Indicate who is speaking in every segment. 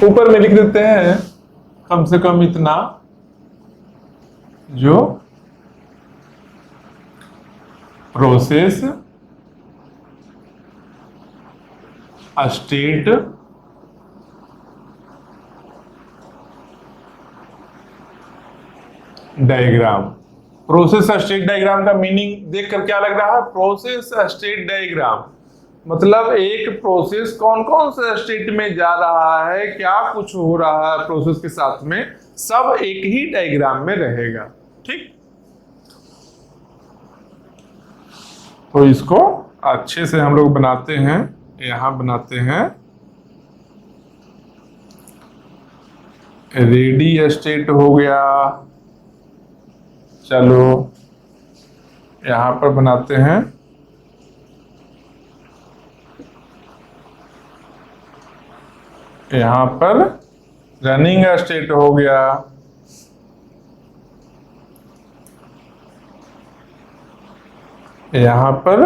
Speaker 1: ऊपर में लिख देते हैं कम से कम इतना, जो process state diagram. Process state diagram का मीनिंग देखकर क्या लग रहा है? प्रोसेस स्टेट डायग्राम मतलब एक प्रोसेस कौन कौन से स्टेट में जा रहा है, क्या कुछ हो रहा है प्रोसेस के साथ में, सब एक ही डायग्राम में रहेगा। ठीक, तो इसको अच्छे से हम लोग बनाते हैं। यहां बनाते हैं रेडी स्टेट हो गया, चलो यहां पर बनाते हैं यहां पर रनिंग स्टेट हो गया, यहां पर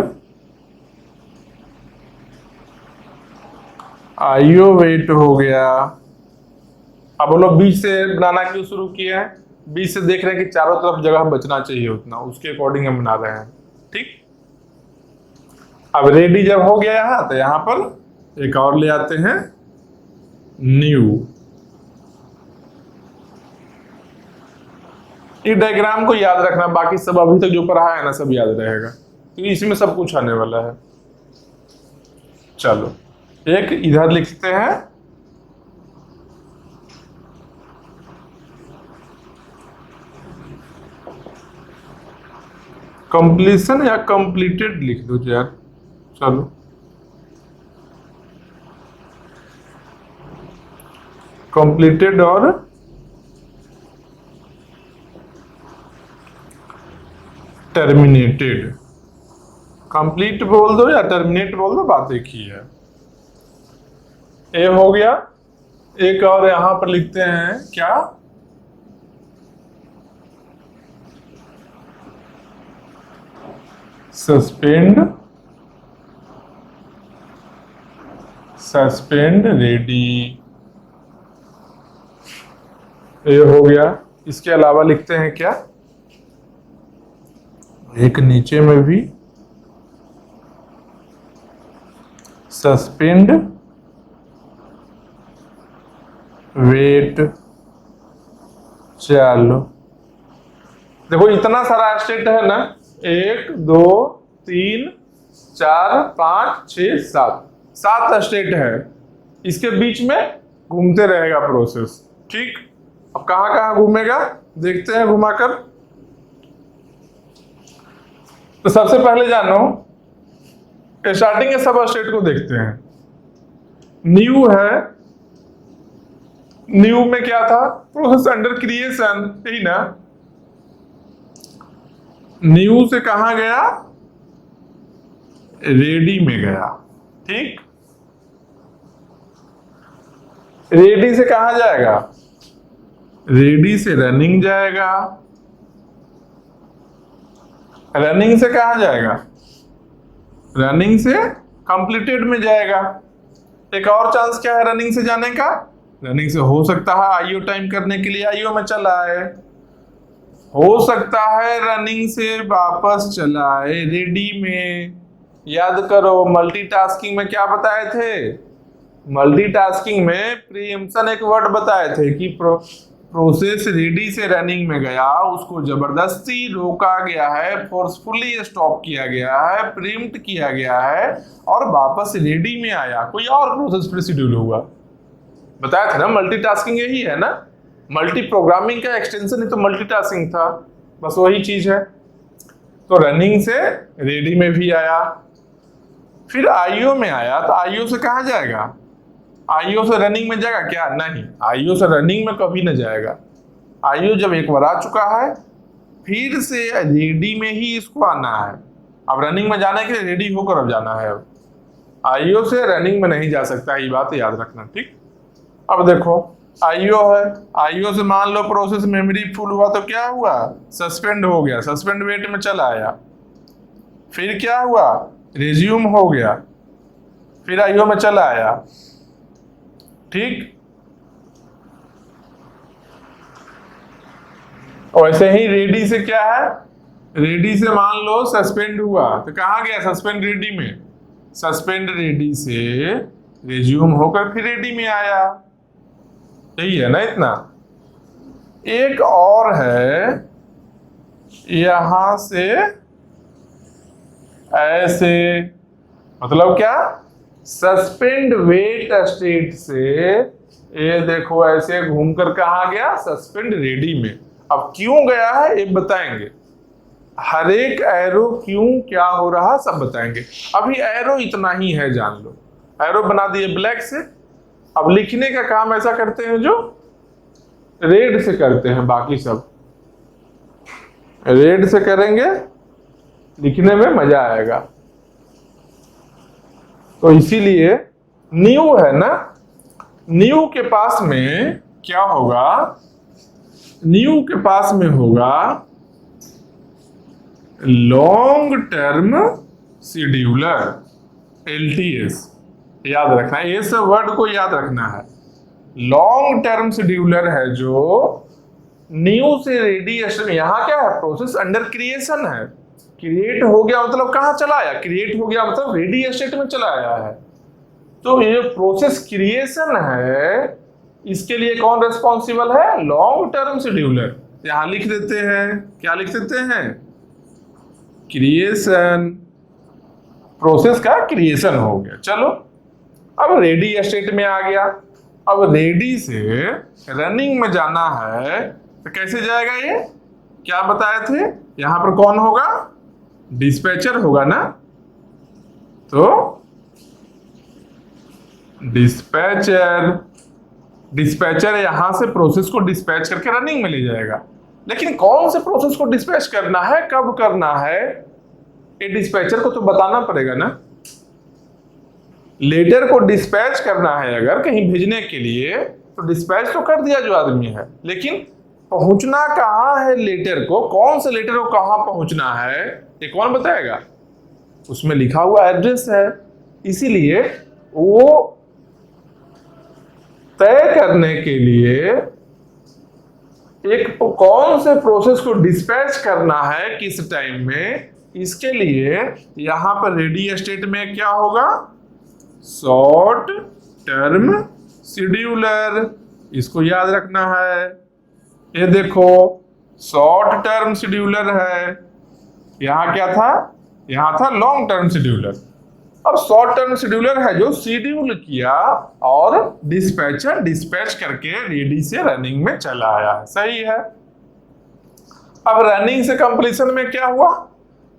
Speaker 1: आईओ वेट हो गया। अब वो लोग बीच से बनाना क्यों शुरू किए हैं? बीच से देख रहे हैं कि चारों तरफ जगह बचना चाहिए उतना, उसके अकॉर्डिंग हम बना रहे हैं। ठीक, अब रेडी जब हो गया यहां, तो यहां पर एक और ले आते हैं न्यू। इस डायग्राम को याद रखना, बाकी सब अभी तक जो पढ़ा है ना सब याद रहेगा, क्योंकि इसमें सब कुछ आने वाला है। चलो एक इधर लिखते हैं कंप्लीशन या कंप्लीटेड लिख दो यार। चलो कंप्लीटेड और टर्मिनेटेड। कंप्लीट बोल दो या टर्मिनेट बोल दो, बात एक ही है। ये हो गया। एक और यहां पर लिखते हैं क्या, सस्पेंड रेडी। ये हो गया। इसके अलावा लिखते हैं क्या, एक नीचे में भी सस्पेंड वेट। चलो देखो इतना सारा स्टेट है ना, 1 2 3 4 5 6 7 स्टेट है। इसके बीच में घूमते रहेगा प्रोसेस। ठीक, अब कहां कहां घूमेगा देखते हैं घुमाकर। तो सबसे पहले जानो स्टार्टिंग के सब स्टेट को देखते हैं। न्यू है, न्यू में क्या था? प्रोसेस अंडर क्रिएशन, यही ना। न्यू से कहां गया? रेडी में गया। ठीक, रेडी से कहां जाएगा? रेडी से रनिंग जाएगा। रनिंग से कहां जाएगा? रनिंग से कंप्लीटेड में जाएगा। एक और चांस क्या है रनिंग से जाने का? रनिंग से हो सकता है आईओ टाइम करने के लिए आईओ में चला आए, हो सकता है रनिंग से वापस चला आए रेडी में। याद करो मल्टीटास्किंग में क्या बताए थे? मल्टीटास्किंग में प्रीएम्पशन एक वर्ड बताए थे कि प्रोसेस रेडी से रनिंग में गया, उसको जबरदस्ती रोका गया है, फोर्सफुली स्टॉप किया गया है, प्रीम्प्ट किया गया है और वापस रेडी में आया, कोई और प्रोसेस फिर शेड्यूल हुआ। बताया था ना मल्टीटास्किंग यही है ना, मल्टी प्रोग्रामिंग का एक्सटेंशन ही तो मल्टीटास्किंग था, बस वही चीज है। तो रनिंग से रेडी में भी आया, फिर आईओ में आया, तो आईओ से कहां जाएगा? आईओ से रनिंग में जाएगा क्या? नहीं, आईओ से रनिंग में कभी न जाएगा। आईओ जब एक बार आ चुका है, फिर से रेडी में ही इसको आना है। अब रनिंग में जाने के लिए रेडी होकर अब जाना है। अब आईओ से रनिंग में नहीं जा सकता, ये बात याद रखना। ठीक, अब देखो आईओ है, आईओ से मान लो प्रोसेस मेमोरी फुल हुआ तो क्या हुआ? सस्पेंड हो गया, सस्पेंड वेट में चला आया। फिर क्या हुआ? रिज्यूम हो गया, फिर आईओ में चला आया। ठीक, और ऐसे ही रेडी से क्या है, रेडी से मान लो सस्पेंड हुआ तो कहाँ गया, सस्पेंड रेडी में, सस्पेंड रेडी से रिज्यूम होकर फिर रेडी में आया, यही है ना इतना। एक और है यहां से ऐसे, मतलब क्या, सस्पेंड वेट स्टेट से ये देखो ऐसे घूमकर कहाँ गया, सस्पेंड रेडी में। अब क्यों गया है ये बताएंगे, हर एक एरो क्यों क्या हो रहा सब बताएंगे। अभी एरो इतना ही है, जान लो, एरो बना दिए ब्लैक से। अब लिखने का काम ऐसा करते हैं जो रेड से करते हैं, बाकी सब रेड से करेंगे, लिखने में मजा आएगा। तो इसीलिए न्यू है ना, न्यू के पास में क्या होगा, न्यू के पास में होगा लॉन्ग टर्म शेड्यूलर, LTS। याद रखना है, ये सब वर्ड को याद रखना है। लॉन्ग टर्म शेड्यूलर है जो न्यू से रेडी, यहां क्या है, प्रोसेस अंडर क्रिएशन है। क्रिएट हो गया मतलब कहाँ चला आया, क्रिएट हो गया मतलब रेडी स्टेट में चला आया है। तो ये प्रोसेस क्रिएशन है, इसके लिए कौन रेस्पॉन्सिबल है, लॉन्ग टर्म शेड्यूलर। यहां लिख देते हैं, क्या लिख देते हैं, क्रिएशन, प्रोसेस का क्रिएशन हो गया। चलो अब रेडी स्टेट में आ गया। अब रेडी से रनिंग में जाना है तो कैसे जाएगा, ये क्या बताए थे, यहां पर कौन होगा, डिस्पैचर होगा ना। तो डिस्पैचर, डिस्पैचर यहां से प्रोसेस को डिस्पैच करके रनिंग में ले जाएगा। लेकिन कौन से प्रोसेस को डिस्पैच करना है, कब करना है, ये डिस्पैचर को तो बताना पड़ेगा ना। लेटर को डिस्पैच करना है अगर कहीं भेजने के लिए तो डिस्पैच तो कर दिया जो आदमी है, लेकिन पहुंचना कहाँ है लेटर को, कौन से लेटर को कहाँ पहुंचना है ये कौन बताएगा, उसमें लिखा हुआ एड्रेस है। इसीलिए वो तय करने के लिए एक कौन से प्रोसेस को डिस्पैच करना है किस टाइम में, इसके लिए यहां पर रेडी स्टेट में क्या होगा, शॉर्ट टर्म शेड्यूलर। इसको याद रखना है। ये देखो शॉर्ट टर्म शेड्यूलर है, यहां क्या था, यहां था लॉन्ग टर्म शेड्यूलर। अब शॉर्ट टर्म शेड्यूलर है जो शेड्यूल किया और डिस्पैचर डिस्पैच करके रेडी से रनिंग में चला आया, सही है। अब रनिंग से कंप्लीशन में क्या हुआ,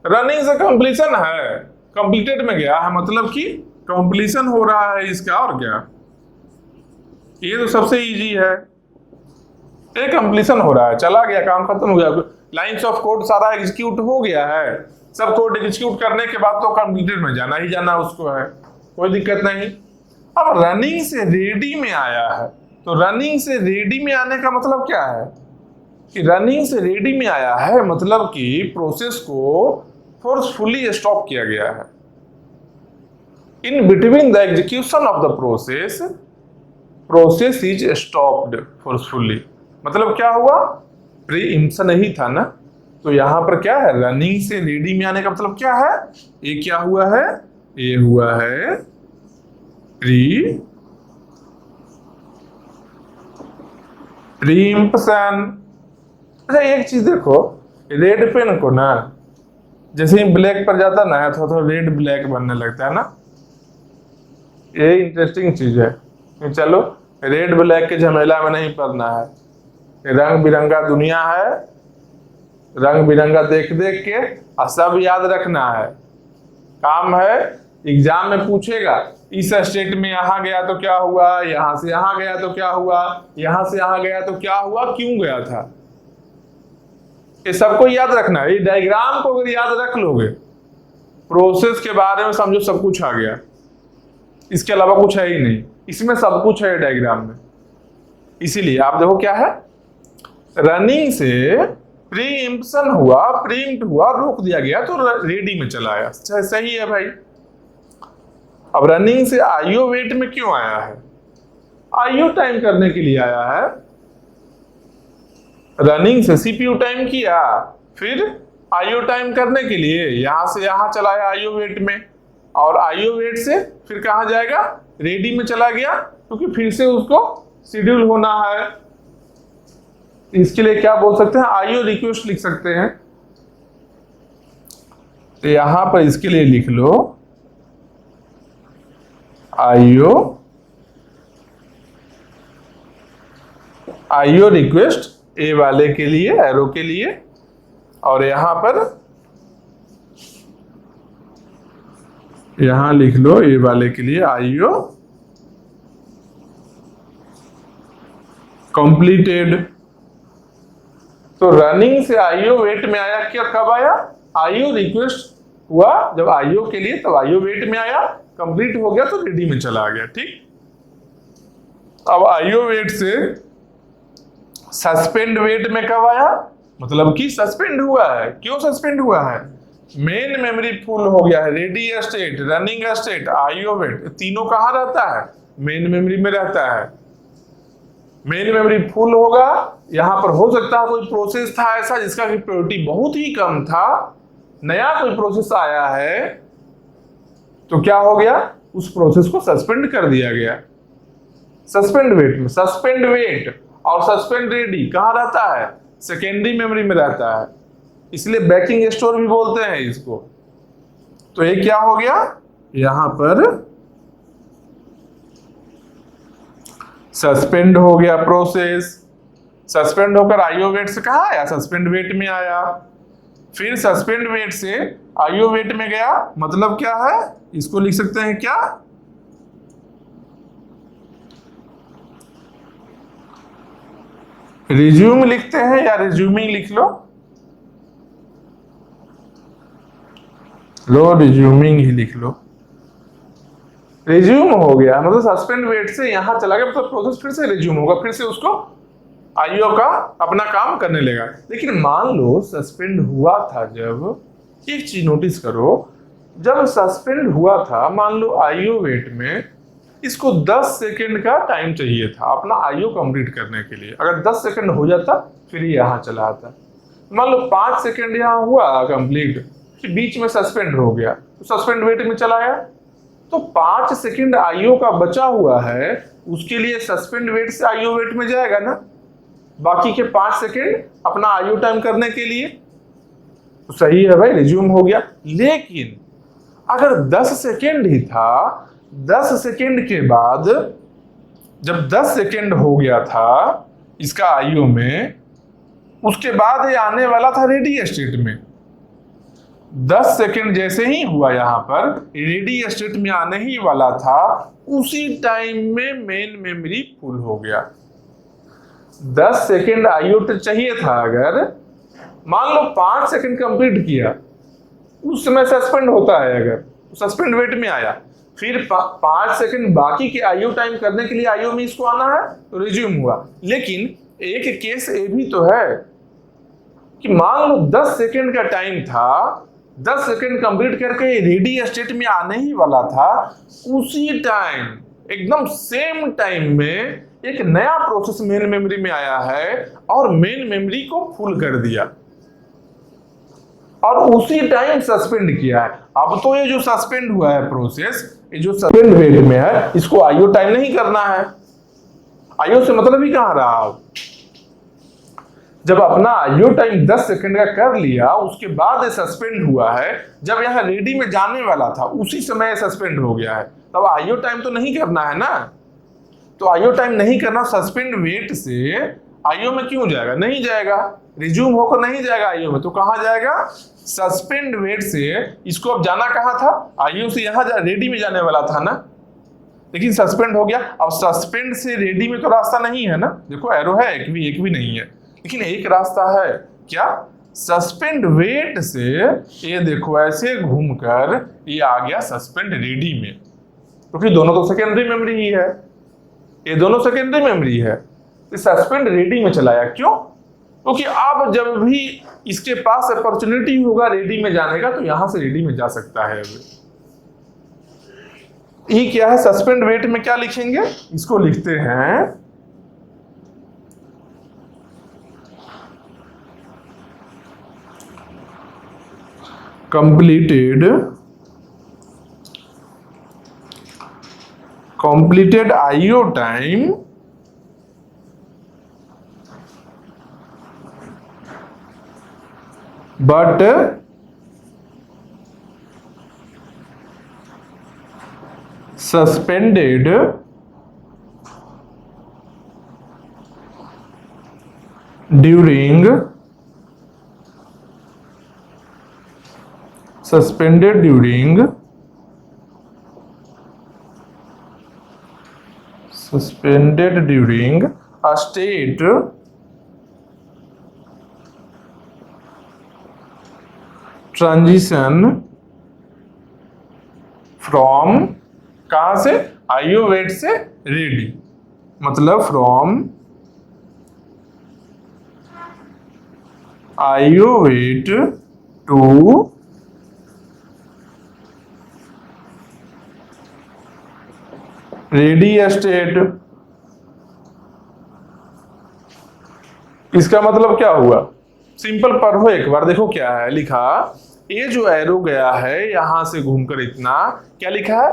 Speaker 1: रनिंग से कंप्लीशन है, कंप्लीटेड में गया है, मतलब कि कंप्लीशन हो रहा है इसका, और क्या, ये तो सबसे इजी है, ये कंप्लीशन हो रहा है, चला गया, काम खत्म हो गया, लाइंस ऑफ कोड सारा एग्जीक्यूट हो गया है। सब कोड एग्जीक्यूट करने के बाद तो कंप्लीटेड में जाना ही जाना उसको है, कोई दिक्कत नहीं। अब रनिंग से रेडी में आया है, तो रनिंग से रेडी में आने का मतलब क्या है कि रनिंग से रेडी में आया है मतलब कि प्रोसेस को फोर्सफुली स्टॉप किया गया है। In between the execution of the process, process is stopped forcefully, मतलब क्या हुआ, प्रीइम्पशन ही था ना। तो यहां पर क्या है, रनिंग से रेडी में आने का मतलब क्या है, ये क्या हुआ है, ये हुआ है प्रीइम्पशन। अच्छा एक चीज देखो, रेड पेन को ना जैसे ही ब्लैक पर जाता ना तो थोड़ा रेड ब्लैक बनने लगता है ना, ये इंटरेस्टिंग चीज है। चलो रेड ब्लैक के झमेला में नहीं पड़ना है, रंग बिरंगा दुनिया है, रंग बिरंगा देख देख के और सब याद रखना है, काम है। एग्जाम में पूछेगा इस स्टेट में यहां गया तो क्या हुआ, यहां से यहां गया तो क्या हुआ, यहां से यहां गया तो क्या हुआ, क्यों गया था, ये सबको याद रखना है। ये डायग्राम को अगर याद रख लोगे, प्रोसेस के बारे में समझो सब कुछ आ गया, इसके अलावा कुछ है ही नहीं, इसमें सब कुछ है डायग्राम में। इसीलिए आप देखो क्या है, रनिंग से प्रीइम्पशन हुआ, प्रीइम्प्ट हुआ, रोक दिया गया तो रेडी में चला आया, सही है भाई। अब रनिंग से आईओ वेट में क्यों आया है, आईओ टाइम करने के लिए आया है। रनिंग से सीपीयू टाइम किया, फिर आईओ टाइम करने के लिए यहां से यहां चला गया आईओ वेट में, और आईओ वेट से फिर कहां जाएगा, रेडी में चला गया, क्योंकि फिर से उसको शेड्यूल होना है। इसके लिए क्या बोल सकते हैं, आईओ रिक्वेस्ट लिख सकते हैं। तो यहां पर इसके लिए लिख लो आईओ रिक्वेस्ट ए वाले के लिए, एरो के लिए, और यहां पर यहां लिख लो ए वाले के लिए आईओ कंप्लीटेड। तो रनिंग से आईओ वेट में आया, क्या कब आया, आईओ रिक्वेस्ट हुआ जब आईओ के लिए, तब आईओ वेट में आया, कंप्लीट हो गया तो रेडी में चला गया। ठीक, अब आईओ वेट से सस्पेंड वेट में कब आया, मतलब कि सस्पेंड हुआ है। क्यों सस्पेंड हुआ है, मेन मेमोरी फुल हो गया है, ready state, running state, IO wait, तीनों कहां रहता है, मेन मेमोरी में रहता है। मेन मेमोरी फुल होगा, यहां पर हो सकता है कोई प्रोसेस था ऐसा जिसका की प्रायोरिटी बहुत ही कम था, नया कोई प्रोसेस आया है, तो क्या हो गया, उस प्रोसेस को सस्पेंड कर दिया गया। सस्पेंड वेट में, सस्पेंड वेट और सस्पेंड रेडी कहां रहता है, सेकेंडरी मेमोरी में रहता है, इसलिए बैकिंग स्टोर भी बोलते हैं इसको। तो ये क्या हो गया, यहां पर सस्पेंड हो गया प्रोसेस, सस्पेंड होकर आईओ वेट से कहा आया, सस्पेंड वेट में आया, फिर सस्पेंड वेट से आईओ वेट में गया, मतलब क्या है, इसको लिख सकते हैं क्या, रिज्यूम लिखते हैं या रिज्यूमिंग लिख लो, रिज्यूमिंग ही लिख लो। रिज्यूम हो गया मतलब सस्पेंड वेट से यहां चला गया, मतलब प्रोसेस फिर से रिज्यूम होगा, फिर से उसको आईओ का अपना काम करने लगा। लेकिन मान लो सस्पेंड हुआ था, जब एक चीज नोटिस करो, जब सस्पेंड हुआ था, मान लो आईओ वेट में इसको 10 सेकेंड का टाइम चाहिए था अपना आईओ कंप्लीट करने के लिए। अगर 10 सेकेंड हो जाता फिर यहां चला आता, मान लो 5 सेकेंड यहां हुआ कंप्लीट, फिर बीच में सस्पेंड हो गया तो सस्पेंड वेट में चला गया, तो 5 सेकेंड आईओ का बचा हुआ है, उसके लिए सस्पेंड वेट से आईओ वेट में जाएगा ना, बाकी के 5 सेकेंड अपना आईओ टाइम करने के लिए। तो सही है भाई, रिज्यूम हो गया। लेकिन अगर 10 सेकेंड ही था, 10 सेकेंड के बाद जब 10 सेकेंड हो गया था इसका आईओ में, उसके बाद ये आने वाला था रेडी स्टेट में। 10 सेकेंड जैसे ही हुआ यहां पर रेडी स्टेट में आने ही वाला था, उसी टाइम में मेन मेमोरी फुल हो गया। 10 सेकेंड आईओ चाहिए था, अगर मान लो 5 सेकेंड कंप्लीट किया, उस समय सस्पेंड होता है, अगर सस्पेंड वेट में आया, फिर 5 सेकेंड बाकी के आईओ टाइम करने के लिए आईओ में इसको आना है तो रिज्यूम हुआ। लेकिन एक केस ये भी तो है कि मान लो 10 सेकेंड का टाइम था, 10 सेकेंड कंप्लीट करके रेडी स्टेट में आने ही वाला था, उसी टाइम एकदम सेम टाइम में एक नया प्रोसेस मेन मेमोरी में आया है और मेन मेमोरी को फुल कर दिया और उसी टाइम सस्पेंड किया है। अब तो ये जो सस्पेंड हुआ है प्रोसेस, ये जो सस्पेंड वेट में है, इसको आईओ टाइम नहीं करना है। आईओ से मतलब ही कहां रहा, जब अपना आईओ टाइम 10 सेकंड का कर लिया, उसके बाद सस्पेंड हुआ है, जब यहां रेडी में जाने वाला था उसी समय सस्पेंड हो गया है, तब आईओ टाइम तो नहीं करना है ना। तो आईओ टाइम नहीं करना, सस्पेंड वेट से आईओ में क्यों जाएगा, नहीं जाएगा, रिज्यूम होकर नहीं जाएगा आईओ में, तो कहां जाएगा, सस्पेंड वेट से। इसको अब जाना कहां था, आईओ से यहां रेडी में जाने वाला था ना, लेकिन सस्पेंड हो गया। अब सस्पेंड से रेडी में तो रास्ता नहीं है ना, देखो एरो है, एक भी नहीं है, लेकिन एक रास्ता है, क्या, सस्पेंड वेट से ये देखो ऐसे घूमकर ये आ गया सस्पेंड रेडी में, क्योंकि दोनों तो सेकेंडरी मेमोरी ही है, ये दोनों सेकेंडरी मेमोरी है। सस्पेंड रेडी में चलाया, क्यों, क्योंकि अब जब भी इसके पास अपॉर्चुनिटी होगा रेडी में जाने का, तो यहां से रेडी में जा सकता है। ये क्या है, सस्पेंड वेट में क्या लिखेंगे, इसको लिखते हैं completed IO time but suspended during a state transition from, कहां से, IO वेट से रेडी, मतलब from IO wait to ready state. इसका मतलब क्या हुआ, सिंपल पढ़ो एक बार, देखो क्या है लिखा। ये जो एरो गया है यहां से घूमकर इतना, क्या लिखा है,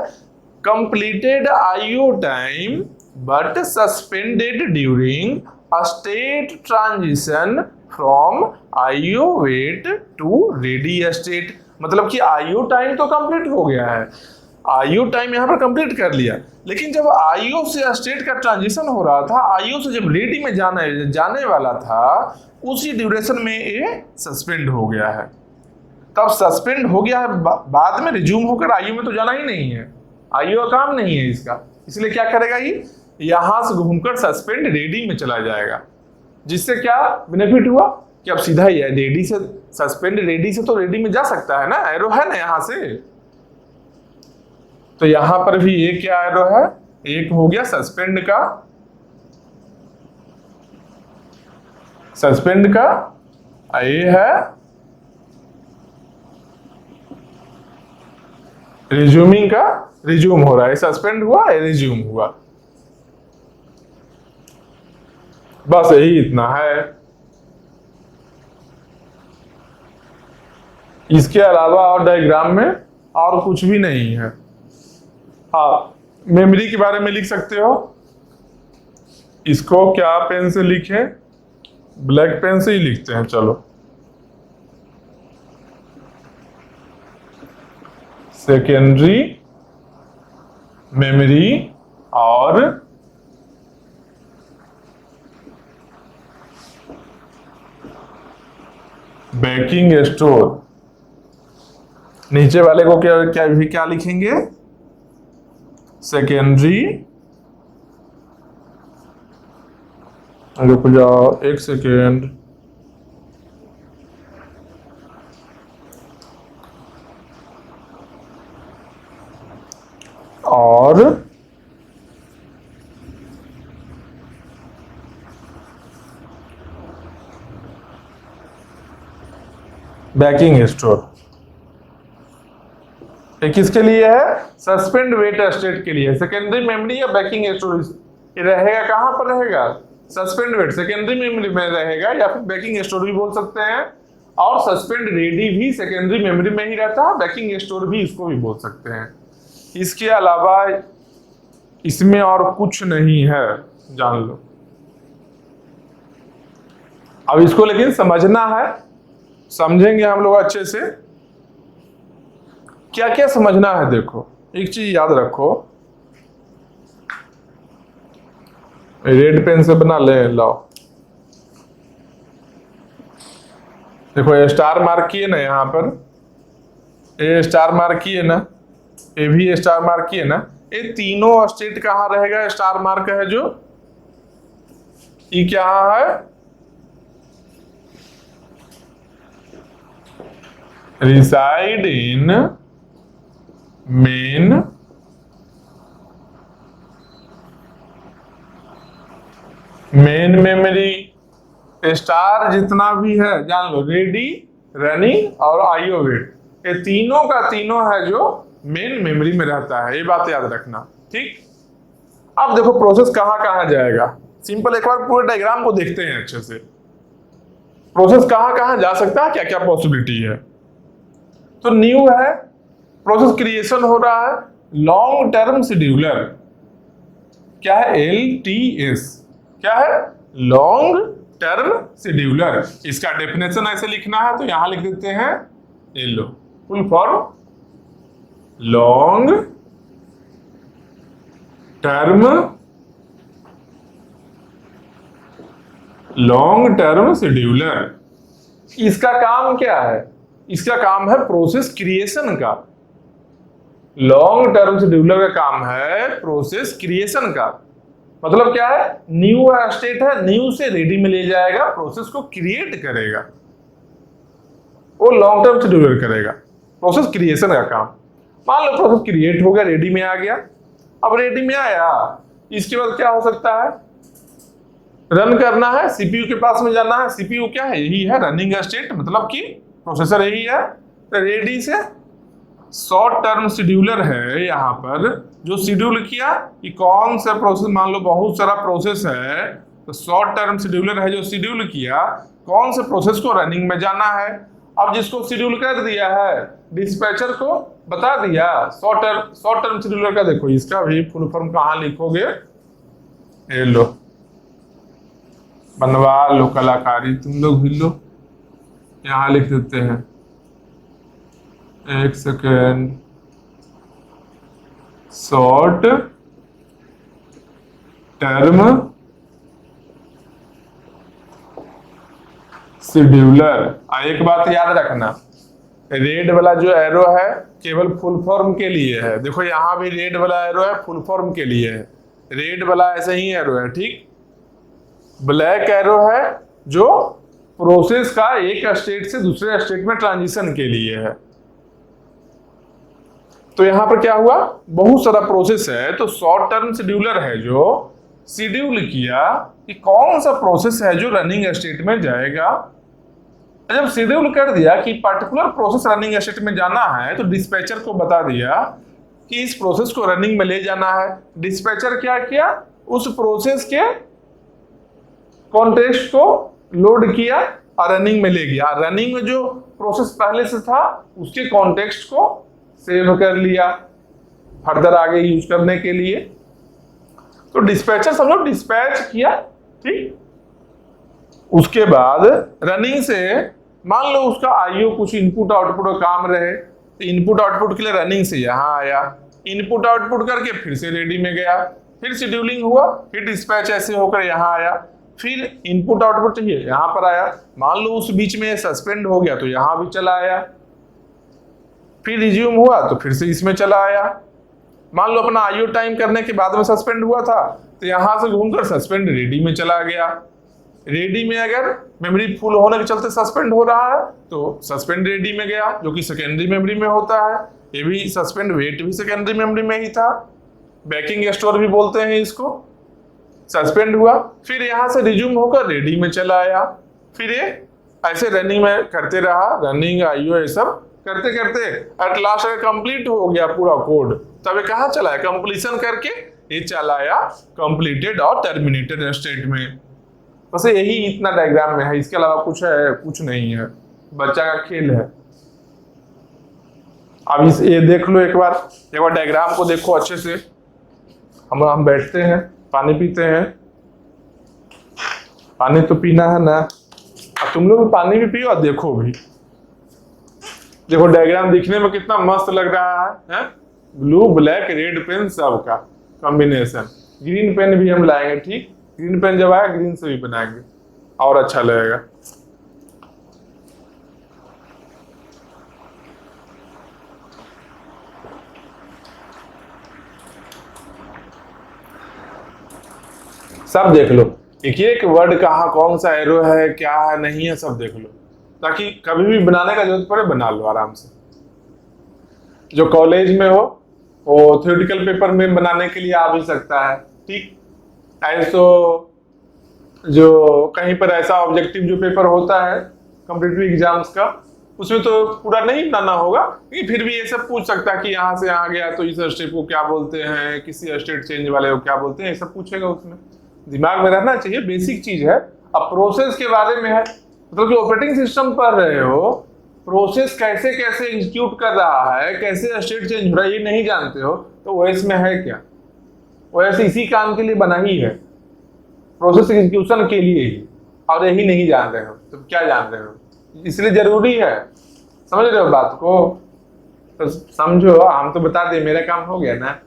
Speaker 1: completed IO time but suspended during a state transition from IO wait to ready state. मतलब कि IO टाइम तो कंप्लीट हो गया है, IO टाइम यहां पर कंप्लीट कर लिया, लेकिन जब IO से स्टेट का ट्रांजिशन हो रहा था, IO से जब रेडी में जाने वाला था, उसी ड्यूरेशन में ये सस्पेंड हो गया है। तब सस्पेंड हो गया है, बाद में रिज्यूम होकर IO में तो जाना ही नहीं है, IO का काम नहीं है इसका, इसलिए क्या करेगा, ये यहां से घूमकर सस्पेंड रेडी में चला जाएगा। जिससे क्या बेनिफिट हुआ कि अब सीधा ही रेडी से सस्पेंड, रेडी से तो रेडी में जा सकता है ना, एरो है ना यहां से। तो यहां पर भी ये क्या एरो है, एक हो गया सस्पेंड का, ये है रिज्यूमिंग का, रिज्यूम हो रहा है, सस्पेंड हुआ, रिज्यूम हुआ, बस यही इतना है। इसके अलावा और डायग्राम में और कुछ भी नहीं है। हाँ, मेमोरी के बारे में लिख सकते हो, इसको क्या पेन से लिखे, ब्लैक पेन से ही लिखते हैं, चलो। सेकेंडरी मेमोरी और बैकिंग स्टोर। नीचे वाले को क्या लिखेंगे, सेकेंडरी, रुक जाओ एक सेकेंड, और बैकिंग स्टोर। ये किसके लिए है, सस्पेंड वेट स्टेट के लिए। सेकेंडरी मेमोरी या बैकिंग स्टोर ये रहेगा, कहां पर रहेगा, सस्पेंड वेट सेकेंडरी मेमोरी में रहेगा, या फिर बैकिंग स्टोर भी बोल सकते हैं, और सस्पेंड रेडी भी सेकेंडरी मेमोरी में ही रहता है, बैकिंग स्टोर भी इसको भी बोल सकते हैं। इसके अलावा इसमें और कुछ नहीं है, जान लो। अब इसको लेकिन समझना है, समझेंगे हम लोग अच्छे से, क्या क्या समझना है। देखो एक चीज याद रखो, रेड पेन से बना ले, लाओ। देखो ये स्टार मार्क किए ना, यहाँ पर ये स्टार मार्क किए ना, ये भी स्टार मार्क किए ना, ये तीनों स्टेट कहाँ रहेगा, स्टार मार्क है जो, ये क्या है, reside in main memory. Star जितना भी है जान लो, रेडी, रनिंग और IO वेट, ये तीनों का तीनों है जो मेन मेमोरी में रहता है, ये बात याद रखना, ठीक। अब देखो प्रोसेस कहाँ कहाँ जाएगा, सिंपल एक बार पूरे डायग्राम को देखते हैं अच्छे से, प्रोसेस कहाँ कहाँ जा सकता है, क्या क्या पॉसिबिलिटी है। तो न्यू है, प्रोसेस क्रिएशन हो रहा है। लॉन्ग टर्म शेड्यूलर क्या है? LTS क्या है? Long term scheduler. इसका डेफिनेशन ऐसे लिखना है तो यहां लिख देते हैं, ये लो full form, long term scheduler. इसका काम क्या है? इसका काम है प्रोसेस क्रिएशन का। लॉन्ग टर्म शेड्यूलर का काम है प्रोसेस क्रिएशन का। मतलब क्या है? न्यू स्टेट है, न्यू से रेडी में ले जाएगा, प्रोसेस को क्रिएट करेगा, वो लॉन्ग टर्म शेड्यूलर करेगा प्रोसेस क्रिएशन का काम। मान लो प्रोसेस क्रिएट हो गया, रेडी में आ गया। अब रेडी में आया, इसके बाद क्या हो सकता है? रन करना है, सीपीयू के पास में जाना है। सीपीयू क्या है? यही है रनिंग स्टेट, मतलब कि प्रोसेसर यही है। तो रेडी से शॉर्ट टर्म शेड्यूलर है यहाँ पर, जो शेड्यूल किया कि कौन सा प्रोसेस, मान लो बहुत सारा प्रोसेस है, तो शॉर्ट टर्म शेड्यूलर है जो शेड्यूल किया कौन से प्रोसेस को रनिंग में जाना है। अब जिसको शेड्यूल कर दिया है, डिस्पैचर को बता दिया। शॉर्ट टर्म शेड्यूलर का देखो, इसका भी फुल फॉर्म कहाँ लिखोगे? ये लो, बनवा लो कलाकारी, तुम लोग भी लो, यहां लिख देते हैं। एक सेकेंड, शॉर्ट टर्म शेड्यूलर। एक बात याद रखना, रेड वाला जो एरो है केवल फुल फॉर्म के लिए है। देखो यहां भी रेड वाला एरो है, फुल फॉर्म के लिए है। रेड वाला ऐसे ही एरो है, ठीक। ब्लैक एरो है जो प्रोसेस का एक स्टेट से दूसरे स्टेट में ट्रांजिशन के लिए है। तो यहां पर क्या हुआ? बहुत सारा प्रोसेस है, तो शॉर्ट टर्म शेड्यूलर है जो शेड्यूल किया कि कौन सा प्रोसेस है जो रनिंग स्टेट में जाएगा। जब शेड्यूल कर दिया कि पर्टिकुलर प्रोसेस रनिंग स्टेट में जाना है, तो डिस्पैचर को बता दिया कि इस प्रोसेस को रनिंग में ले जाना है। डिस्पैचर क्या किया? उस प्रोसेस के कॉन्टेक्स्ट को लोड किया और रनिंग में ले गया। रनिंग में जो प्रोसेस पहले से था उसके कॉन्टेक्स्ट को सेव कर लिया फर्दर आगे यूज करने के लिए। तो डिस्पैचर समझो डिस्पैच किया, ठीक। उसके बाद रनिंग से मान लो उसका आईओ कुछ इनपुट आउटपुट का काम रहे, तो इनपुट आउटपुट के लिए रनिंग से यहाँ आया, इनपुट आउटपुट करके फिर से रेडी में गया, फिर शेड्यूलिंग हुआ, फिर डिस्पैच ऐसे होकर यहाँ आया, फिर इनपुट आउटपुट चाहिए यहाँ पर आया। मान लो उस बीच में सस्पेंड हो गया तो यहाँ भी चला आया, फिर रिज्यूम हुआ तो फिर से इसमें चला आया। मान लो अपना आईओ टाइम करने के बाद में सस्पेंड हुआ था तो यहां से घूमकर सस्पेंड रेडी में चला गया। रेडी में अगर मेमोरी फुल होने के चलते सस्पेंड हो रहा है तो सस्पेंड रेडी में गया, जो कि सेकेंडरी मेमोरी में होता है। ये भी सस्पेंड वेट भी सेकेंडरी मेमोरी में ही था, बैकिंग स्टोर भी बोलते हैं इसको। सस्पेंड हुआ, फिर यहाँ से रिज्यूम होकर रेडी में चला आया, फिर ये ऐसे रनिंग में करते रहा, रनिंग आईओ ये सब करते करते एट लास्ट अगर कंप्लीट हो गया पूरा कोड, तब ये कहाँ चला है? कंप्लीशन करके ये चला आया कंप्लीटेड और टर्मिनेटेड स्टेट में। बस यही इतना डायग्राम में है, इसके अलावा कुछ है? कुछ नहीं है, बच्चा का खेल है। अब इस ये देख लो एक बार डायग्राम को देखो अच्छे से। हम बैठते हैं, पानी पीते हैं, पानी तो पीना है ना, अब तुम लोग पानी भी पियो और देखो भी। देखो डायग्राम दिखने में कितना मस्त लग रहा है? ब्लू ब्लैक रेड पेन सबका कॉम्बिनेशन। ग्रीन पेन भी हम लाएंगे, ठीक। ग्रीन पेन जब आया ग्रीन से भी बनाएंगे और अच्छा लगेगा। सब देख लो, एक एक वर्ड कहाँ कौन सा एरो है, क्या है, नहीं है, सब देख लो, ताकि कभी भी बनाने का जरूरत पड़े बना लो आराम से। जो कॉलेज में हो वो थ्योरेटिकल पेपर में बनाने के लिए आ भी सकता है, ठीक। ऐसो जो कहीं पर ऐसा ऑब्जेक्टिव जो पेपर होता है कॉम्पिटिटिव एग्जाम्स का, उसमें तो पूरा नहीं बनाना होगा, लेकिन फिर भी ये सब पूछ सकता है कि यहाँ से यहाँ गया तो इस स्टेप को क्या बोलते हैं, किसी स्टेट चेंज वाले को क्या बोलते हैं, ये सब पूछेगा। उसमें दिमाग में रहना चाहिए, बेसिक चीज है। अब प्रोसेस के बारे में है, मतलब कि ऑपरेटिंग सिस्टम पढ़ रहे हो प्रोसेस कैसे कैसे एग्जीक्यूट कर रहा है, कैसे स्टेट चेंज हो रहा है, ये नहीं जानते हो तो ओएस में है क्या? ओएस इसी काम के लिए बना ही है, प्रोसेस एग्जीक्यूशन के लिए ही, और यही नहीं जान रहे हो तो क्या जान रहे हो? इसलिए जरूरी है, समझ रहे हो बात को? तो समझो, हम तो बता दें, मेरा काम हो गया ना।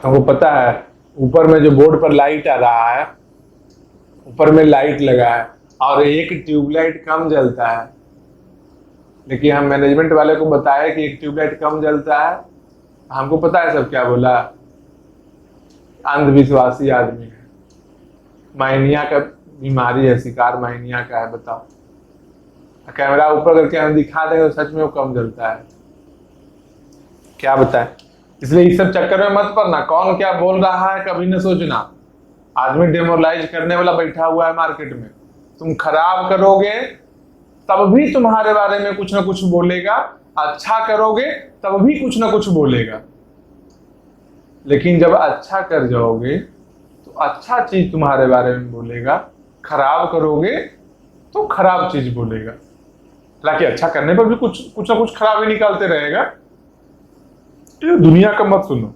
Speaker 1: हमको पता है ऊपर में जो बोर्ड पर लाइट आ रहा है, ऊपर में लाइट लगा है और एक ट्यूबलाइट कम जलता है, लेकिन हम मैनेजमेंट वाले को बताया कि एक ट्यूबलाइट कम जलता है। हमको पता है सब क्या बोला, अंधविश्वासी आदमी है, माइनिया का बीमारी है, शिकार माइनिया का है। बताओ, कैमरा ऊपर करके हम दिखा देंगे तो सच में वो कम जलता है, क्या बताएं? इसलिए इस सब चक्कर में मत पड़ना, कौन क्या बोल रहा है कभी न सोचना। आदमी डेमोरलाइज करने वाला बैठा हुआ है मार्केट में, तुम खराब करोगे तब भी तुम्हारे बारे में कुछ ना कुछ बोलेगा, अच्छा करोगे तब भी कुछ ना कुछ बोलेगा। लेकिन जब अच्छा कर जाओगे तो अच्छा चीज तुम्हारे बारे में बोलेगा, खराब करोगे तो खराब चीज बोलेगा। हालांकि अच्छा करने पर भी कुछ ना कुछ खराब ही निकालते रहेगा। ये दुनिया का मत सुनो,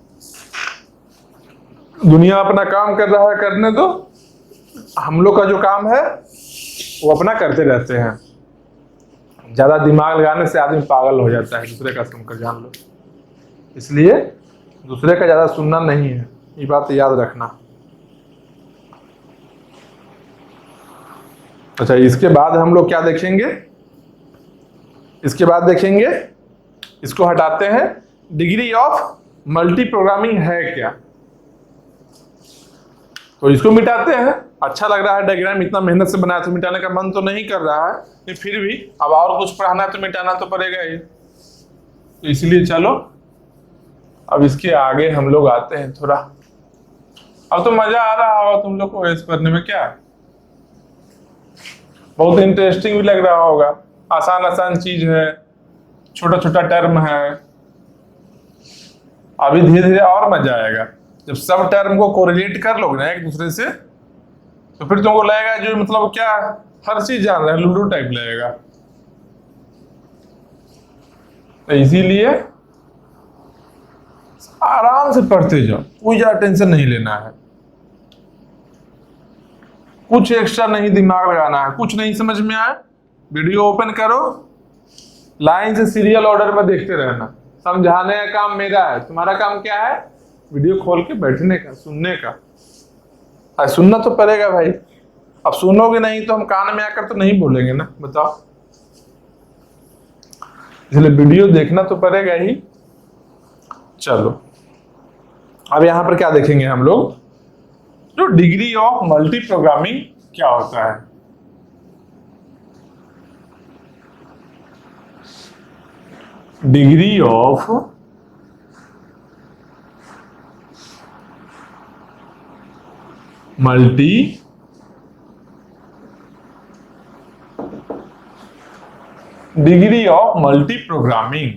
Speaker 1: दुनिया अपना काम कर रहा है, करने दो। हम लोग का जो काम है वो अपना करते रहते हैं। ज्यादा दिमाग लगाने से आदमी पागल हो जाता है, दूसरे का सुनकर, जान लो। इसलिए दूसरे का ज्यादा सुनना नहीं है, ये बात याद रखना। अच्छा, इसके बाद हम लोग क्या देखेंगे? इसके बाद देखेंगे, इसको हटाते हैं, डिग्री ऑफ मल्टी प्रोग्रामिंग है क्या, तो इसको मिटाते हैं। अच्छा लग रहा है डायग्राम, इतना मेहनत से बनाया, तो मिटाने का मन तो नहीं कर रहा है, लेकिन फिर भी अब और कुछ पढ़ाना है तो मिटाना तो पड़ेगा ही। तो इसलिए चलो अब इसके आगे हम लोग आते हैं थोड़ा। अब तो मजा आ रहा होगा तुम लोग को ओएस पढ़ने में, क्या बहुत इंटरेस्टिंग भी लग रहा होगा। आसान आसान चीज है, छोटा छोटा टर्म है। अभी धीरे धीरे और मजा आएगा जब सब टर्म को कोरिलेट कर लोगे ना एक दूसरे से, तो फिर तुमको लगेगा जो मतलब क्या हर चीज जान रहा है, लूडो टाइप लगेगा। तो इसीलिए आराम से पढ़ते जाओ, कोई ज्यादा टेंशन नहीं लेना है, कुछ एक्स्ट्रा नहीं दिमाग लगाना है। कुछ नहीं समझ में आए, वीडियो ओपन करो, लाइन से सीरियल ऑर्डर में देखते रहना। समझाने का काम मेरा है, तुम्हारा काम क्या है? वीडियो खोल के बैठने का, सुनने का। सुनना तो पड़ेगा भाई, अब सुनोगे नहीं तो हम कान में आकर तो नहीं बोलेंगे ना, बताओ। इसलिए वीडियो देखना तो पड़ेगा ही। चलो अब यहां पर क्या देखेंगे हम लोग, जो डिग्री ऑफ मल्टी प्रोग्रामिंग क्या होता है। Degree of multi programming.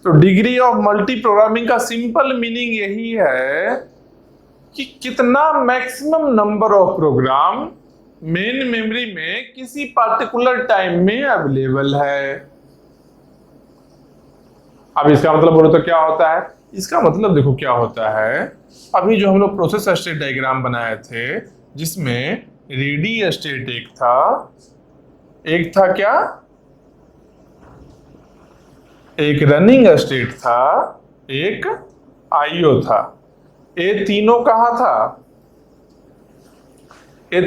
Speaker 1: तो डिग्री ऑफ मल्टी प्रोग्रामिंग का सिंपल मीनिंग यही है कि कितना maximum number of programme main memory में किसी पार्टिकुलर टाइम में अवेलेबल है। अब इसका मतलब बोलो तो क्या होता है? इसका मतलब देखो क्या होता है, अभी जो हम लोग प्रोसेस स्टेट डायग्राम बनाए थे, जिसमें रेडी स्टेट एक था क्या, एक रनिंग स्टेट था, एक आईओ था। ये तीनों कहां था? ये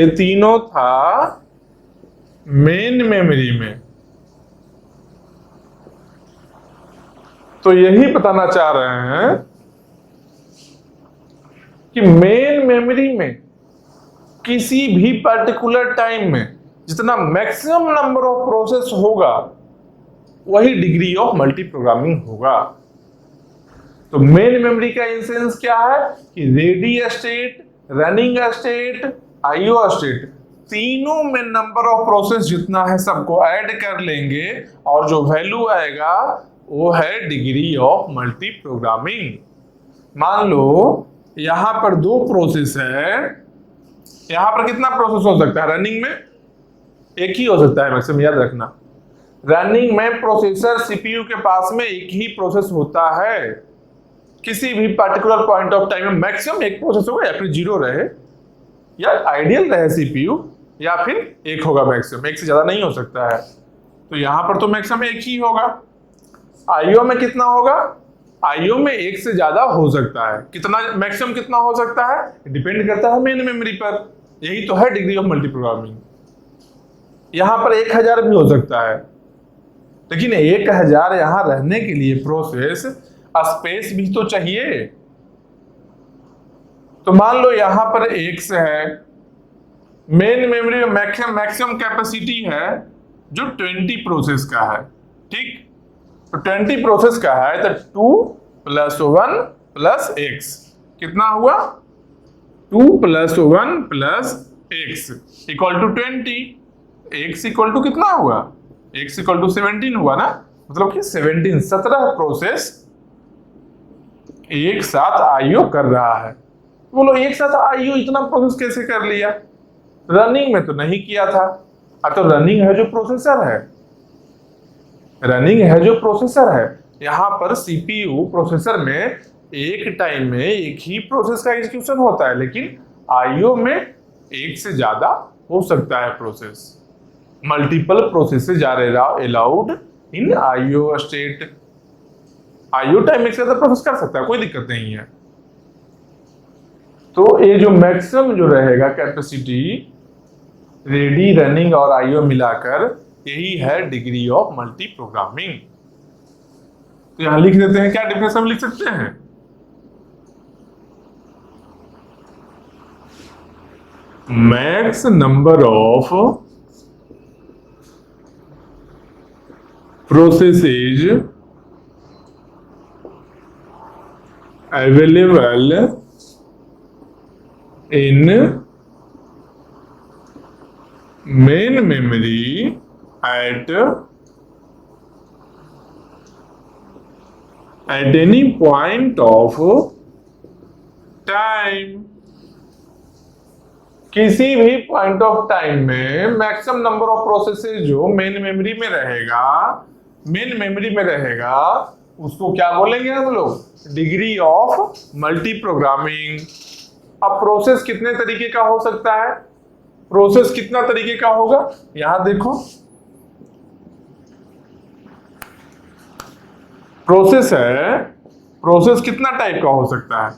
Speaker 1: तीनों था मेन मेमोरी में। तो यही बताना चाह रहे हैं कि मेन मेमोरी में किसी भी पर्टिकुलर टाइम में जितना मैक्सिमम नंबर ऑफ प्रोसेस होगा वही डिग्री ऑफ मल्टी प्रोग्रामिंग होगा। तो मेन मेमोरी का इंसेंस क्या है कि ready state, running state, IO state, तीनों में नंबर ऑफ प्रोसेस जितना है सबको ऐड कर लेंगे और जो वैल्यू आएगा वो है डिग्री ऑफ मल्टी प्रोग्रामिंग। मान लो यहां पर 2 प्रोसेस है, यहां पर कितना प्रोसेस हो सकता है? रनिंग में एक ही हो सकता है मैक्सिमम, याद रखना। रनिंग में प्रोसेसर सीपीयू के पास में एक ही प्रोसेस होता है। किसी भी पर्टिकुलर पॉइंट ऑफ टाइम में मैक्सिमम एक प्रोसेस होगा, या फिर 0 रहे, या आइडियल रहे सीपीयू, या फिर एक होगा मैक्सिमम, एक से ज्यादा नहीं हो सकता है। तो यहां पर तो मैक्सिमम एक ही होगा। आईओ में कितना होगा? आईओ में एक से ज्यादा हो सकता है। कितना मैक्सिमम कितना हो सकता है? डिपेंड करता है मेन मेमोरी पर। यही तो है डिग्री ऑफ मल्टी प्रोग्रामिंग। यहां पर 1000 भी हो सकता है, लेकिन 1000 यहां रहने के लिए प्रोसेस स्पेस भी तो चाहिए। तो मान लो यहां पर x है, मेन मेमोरी में मैक्सिमम कैपेसिटी है जो 20 प्रोसेस का है, ठीक। तो 20 प्रोसेस का है तो 2 + 1 + x कितना हुआ? 2 + 1 + x = 20। x = कितना हुआ? x = 17 हुआ ना, मतलब कि 17 प्रोसेस एक साथ आईओ कर रहा है। बोलो एक साथ आईओ इतना प्रोसेस कैसे कर लिया? रनिंग में तो नहीं किया था। तो रनिंग है जो प्रोसेसर है, रनिंग है जो प्रोसेसर है। यहां पर सीपीयू प्रोसेसर में एक टाइम में एक ही प्रोसेस का एग्जीक्यूशन होता है, लेकिन आईओ में एक से ज्यादा हो सकता है process. Multiple processes are allowed in IO state. IO time एक से ज्यादा प्रोसेस कर सकता है, कोई दिक्कत नहीं है। तो ये जो मैक्सिमम जो रहेगा कैपेसिटी रेडी, रनिंग और आईओ मिलाकर, यही है डिग्री ऑफ मल्टी प्रोग्रामिंग। तो यहां लिख देते हैं, क्या डेफिनेशन लिख सकते हैं? Max number of processes available in main memory at any point of time। किसी भी पॉइंट ऑफ टाइम में मैक्सिमम नंबर ऑफ प्रोसेसेस जो मेन मेमोरी में रहेगा, उसको क्या बोलेंगे हम लोग? Degree of multi programming. अब प्रोसेस कितने तरीके का हो सकता है? प्रोसेस कितना तरीके का होगा? यहां देखो, प्रोसेस है, प्रोसेस कितना टाइप का हो सकता है?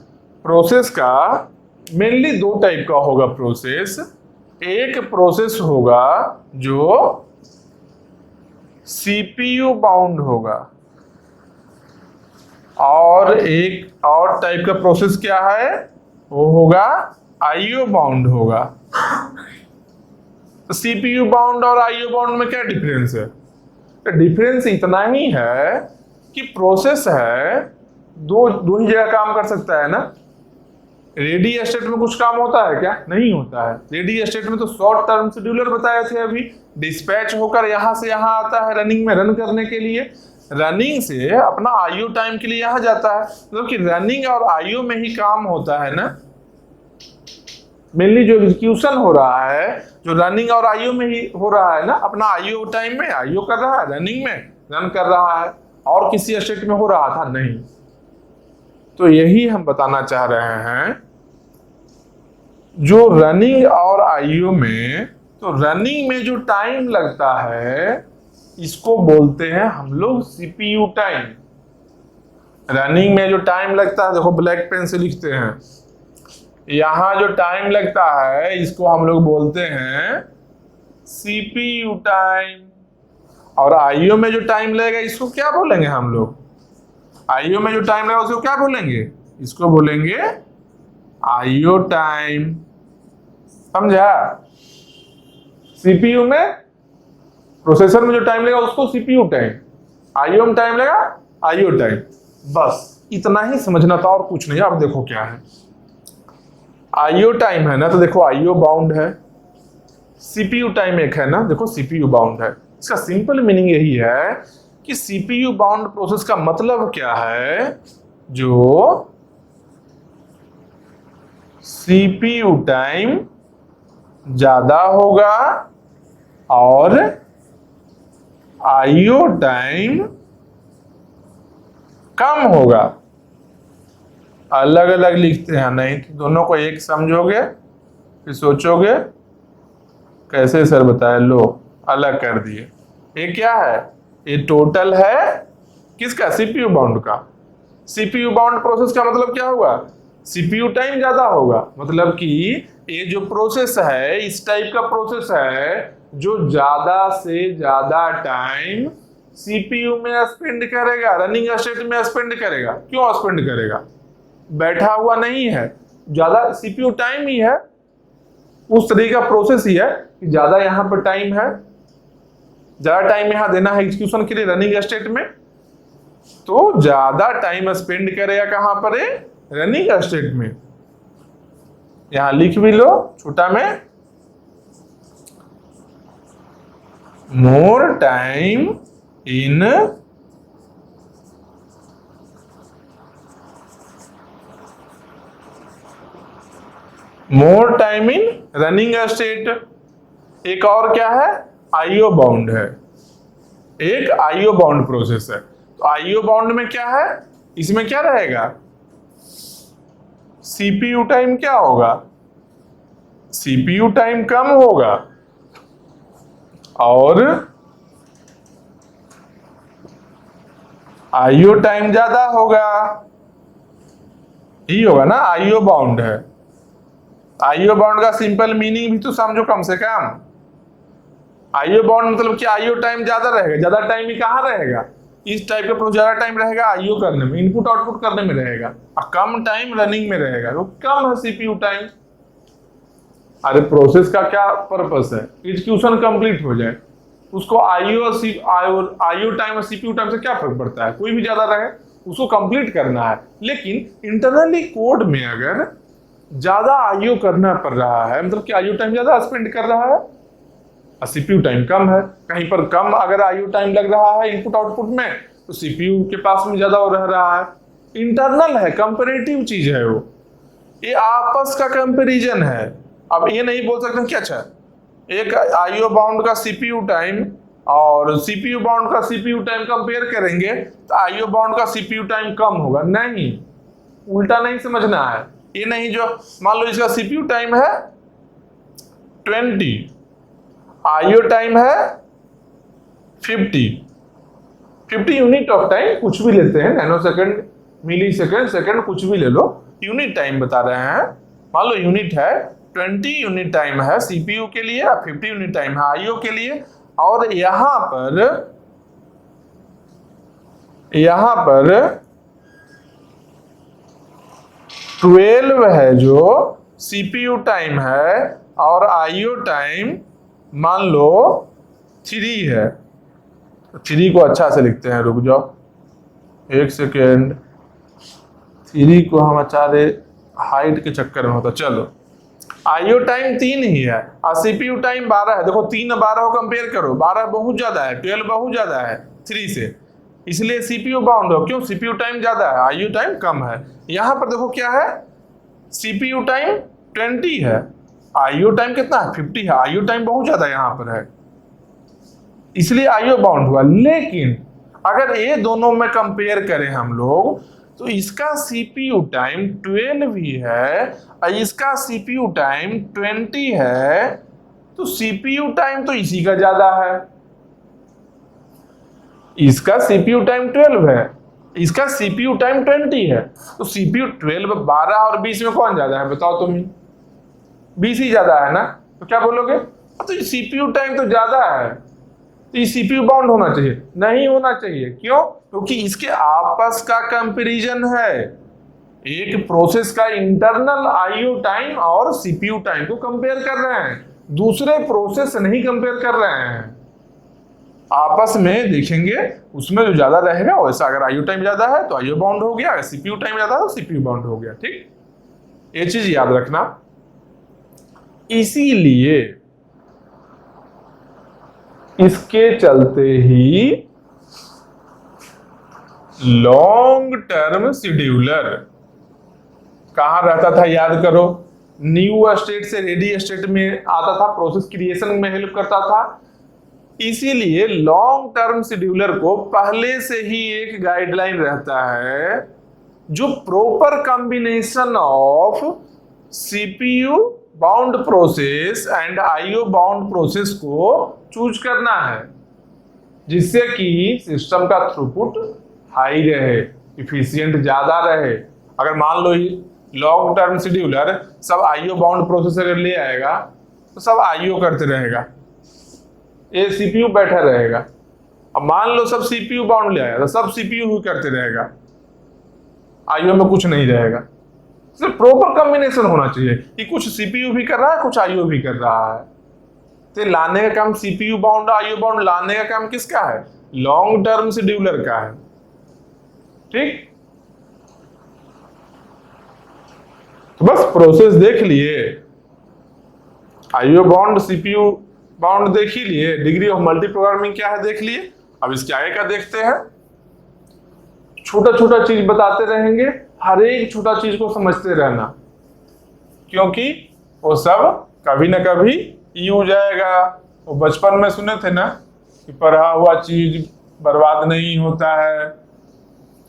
Speaker 1: प्रोसेस का मेनली 2 टाइप का होगा प्रोसेस। एक प्रोसेस होगा जो सीपीयू बाउंड होगा, और एक और टाइप का प्रोसेस क्या है? वो होगा आईओ बाउंड होगा। तो सीपीयू बाउंड और आईओ बाउंड में क्या डिफरेंस है? तो डिफरेंस इतना ही है कि प्रोसेस है दो ही जगह काम कर सकता है ना। रेडी स्टेट में कुछ काम होता है क्या? नहीं होता है। रेडी स्टेट में तो शॉर्ट टर्म शेड्यूलर बताए थे अभी, डिस्पैच होकर यहां से यहां आता है रनिंग में रन करने के लिए, रनिंग से अपना आईओ टाइम के लिए यहां जाता है। मतलब कि रनिंग और आईओ में ही काम होता है ना। मेनली जो एग्जीक्यूशन हो रहा है, जो रनिंग और आईओ में ही हो रहा है ना। अपना आईओ टाइम में आईओ कर रहा है, रनिंग में रन कर रहा है, और किसी स्टेट में हो रहा था नहीं। तो यही हम बताना चाह रहे हैं, जो रनिंग और आईओ में, तो रनिंग में जो टाइम लगता है इसको बोलते हैं हम लोग सीपीयू टाइम। रनिंग में जो टाइम लगता है, देखो ब्लैक पेन से लिखते हैं, यहां जो टाइम लगता है इसको हम लोग बोलते हैं सीपीयू टाइम। और आईओ में जो टाइम लगेगा इसको क्या बोलेंगे हम लोग? आईओ में जो टाइम लगेगा उसको क्या बोलेंगे? इसको बोलेंगे आईओ टाइम। समझा? सीपीयू में, प्रोसेसर में जो टाइम लगेगा उसको सीपीयू टाइम, आईओ में टाइम लगेगा आईओ टाइम। बस इतना ही समझना था और कुछ नहीं। अब देखो क्या है, आईओ टाइम है ना, तो देखो आईओ बाउंड है, सीपीयू टाइम एक है ना, देखो सीपीयू बाउंड है। इसका सिंपल मीनिंग यही है कि सीपीयू बाउंड प्रोसेस का मतलब क्या है, जो सीपीयू टाइम ज्यादा होगा और आईओ टाइम कम होगा। अलग अलग लिखते हैं, नहीं तो दोनों को एक समझोगे फिर सोचोगे कैसे सर बताए, लो अलग कर दिए। ये क्या है, ये टोटल है किसका, सीपीयू बाउंड का। सीपीयू बाउंड प्रोसेस का मतलब क्या होगा, सीपीयू टाइम ज्यादा होगा, मतलब कि ये जो प्रोसेस है, इस टाइप का प्रोसेस है जो ज्यादा से ज्यादा टाइम सीपीयू में स्पेंड करेगा, रनिंग स्टेट में स्पेंड करेगा। क्यों स्पेंड करेगा, बैठा हुआ नहीं है, ज्यादा सीपीयू टाइम ही है, उस तरीके का प्रोसेस ही है कि ज्यादा यहां पर टाइम है, ज्यादा टाइम यहां देना है एग्जीक्यूशन के लिए रनिंग स्टेट में, तो ज्यादा टाइम स्पेंड करेगा कहां पर है, रनिंग स्टेट में। यहां लिख भी लो छोटा में, more time in running state. एक और क्या है, आईओ बाउंड है, एक आईओ बाउंड प्रोसेस है। तो आईओ बाउंड में क्या है, इसमें क्या रहेगा, सीपीयू टाइम क्या होगा, सीपीयू टाइम कम होगा और आईओ टाइम ज्यादा होगा, यही होगा ना, आईओ बाउंड है। आईओ बाउंड का सिंपल मीनिंग भी तो समझो कम से कम। आईओ बाउंड मतलब कि आईओ टाइम ज्यादा रहेगा, ज्यादा टाइम ही कहां रहेगा, इस टाइप का प्रोसेस ज्यादा टाइम रहेगा आईओ करने में, इनपुट आउटपुट करने में रहेगा, और कम टाइम रनिंग में रहेगा, तो कम है सीपीयू टाइम। अरे प्रोसेस का क्या पर्पस है, एग्जीक्यूशन कंप्लीट हो जाए, उसको आईओ टाइम और सीपीयू टाइम से क्या फर्क पड़ता है, कोई भी ज्यादा रहे उसको कंप्लीट करना है। लेकिन इंटरनली कोड में अगर ज्यादा आईओ करना पड़ रहा है, मतलब कि आईओ टाइम ज्यादा स्पेंड कर रहा है और सीपीयू टाइम कम है, कहीं पर कम अगर आईओ टाइम लग रहा है इनपुट आउटपुट में, तो सीपीयू के पास में ज्यादा रह रहा है। इंटरनल है, कंपैरेटिव चीज है वो, ये आपस का कंपैरिजन है। अब ये नहीं बोल सकते कि अच्छा एक आईओ बाउंड का सीपीयू टाइम और सीपीयू बाउंड का सीपीयू टाइम कंपेयर करेंगे तो आईओ बाउंड का सीपीयू टाइम कम होगा, नहीं, उल्टा नहीं समझना है। ये नहीं जो मान लो इसका सीपीयू टाइम है 20, आईओ टाइम है 50 यूनिट ऑफ टाइम, कुछ भी लेते हैं, नैनो सेकंड, मिली सेकंड, सेकंड, कुछ भी ले लो, यूनिट टाइम बता रहे हैं। मान लो यूनिट है 20 यूनिट टाइम है सीपीयू के लिए, 50 यूनिट टाइम है आईओ के लिए, और यहां पर 12 है जो सीपीयू टाइम है और आईओ टाइम मान लो 3 है। 3 को अच्छा से लिखते हैं, रुक जाओ एक सेकेंड, 3 को हम अचारे हाइट के चक्कर में होता, चलो आईओ टाइम 3 ही है और सीपीयू टाइम 12 है। देखो 3 और 12 को कंपेयर करो, 12 बहुत ज्यादा है, 12 बहुत ज्यादा है 3 से, इसलिए सीपीयू बाउंड हो, क्यों, सीपीयू टाइम ज्यादा है, आईओ टाइम कम है। यहां पर देखो क्या है, सीपीयू टाइम 20 है, आईओ टाइम कितना है 50 है, आईओ टाइम बहुत ज्यादा यहां पर है, इसलिए आईओ बाउंड हुआ। लेकिन अगर ये दोनों में कंपेयर करें हम लोग, तो इसका सीपीयू टाइम 12 ही है और इसका सीपीयू टाइम 20 है, तो सीपीयू टाइम तो इसी का ज्यादा है, इसका सीपीयू टाइम 12 है, इसका सीपीयू टाइम 20 है, तो सीपीयू 12, 12 और 20 में कौन ज्यादा है बताओ तुम ही, 20 ही ज्यादा है ना, तो क्या बोलोगे, तो सीपीयू टाइम तो ज्यादा है, तो ये सीपीयू बाउंड होना चाहिए, नहीं होना चाहिए। क्यों, क्योंकि इसके आपस का कंपैरिजन है, एक प्रोसेस का इंटरनल आईओ टाइम और सीपीयू टाइम को कंपेयर कर रहे हैं, दूसरे प्रोसेस नहीं कंपेयर कर रहे हैं। आपस में देखेंगे, उसमें जो ज्यादा रहेगा वैसा, अगर आईओ टाइम ज्यादा है तो आईओ बाउंड हो गया, अगर सीपीयू टाइम ज्यादा है तो सीपीयू बाउंड हो गया। ठीक, ये चीज याद रखना। इसीलिए इसके चलते ही लॉन्ग टर्म शेड्यूलर कहां रहता था, याद करो, न्यू स्टेट से रेडी स्टेट में आता था, प्रोसेस क्रिएशन में हेल्प करता था। इसीलिए लॉन्ग टर्म शेड्यूलर को पहले से ही एक गाइडलाइन रहता है जो proper combination of CPU bound process and IO bound process को चूज करना है, जिससे कि सिस्टम का थ्रूपुट हाई रहे, इफिशिएंट ज्यादा रहे। अगर मान लो लॉन्ग टर्म शेड्यूलर सब आईओ बाउंड प्रोसेस अगर ले आएगा तो सब आईओ करते रहेगा, ये सीपीयू बैठा रहेगा। अब मान लो सब सीपीयू बाउंड ले आया तो सब सीपीयू ही करते रहेगा, आईओ में कुछ नहीं रहेगा। सिर्फ प्रॉपर कॉम्बिनेशन होना चाहिए कि कुछ सीपीयू भी कर रहा है, कुछ आईओ भी कर रहा है। तो लाने का काम सीपीयू बाउंड आईओ बाउंड लाने का काम किसका है, लॉन्ग टर्म शेड्यूलर का है। ठीक, तो बस प्रोसेस देख लिए, आईओ बाउंड सीपीयू बाउंड देख ही लिए, डिग्री ऑफ मल्टी प्रोग्रामिंग क्या है देख लिए। अब इसके आगे का देखते हैं। छोटा छोटा चीज बताते रहेंगे, हर एक छोटा चीज को समझते रहना, क्योंकि वो सब कभी ना कभी यूज आएगा। वो बचपन में सुने थे ना कि पढ़ा हुआ चीज बर्बाद नहीं होता है,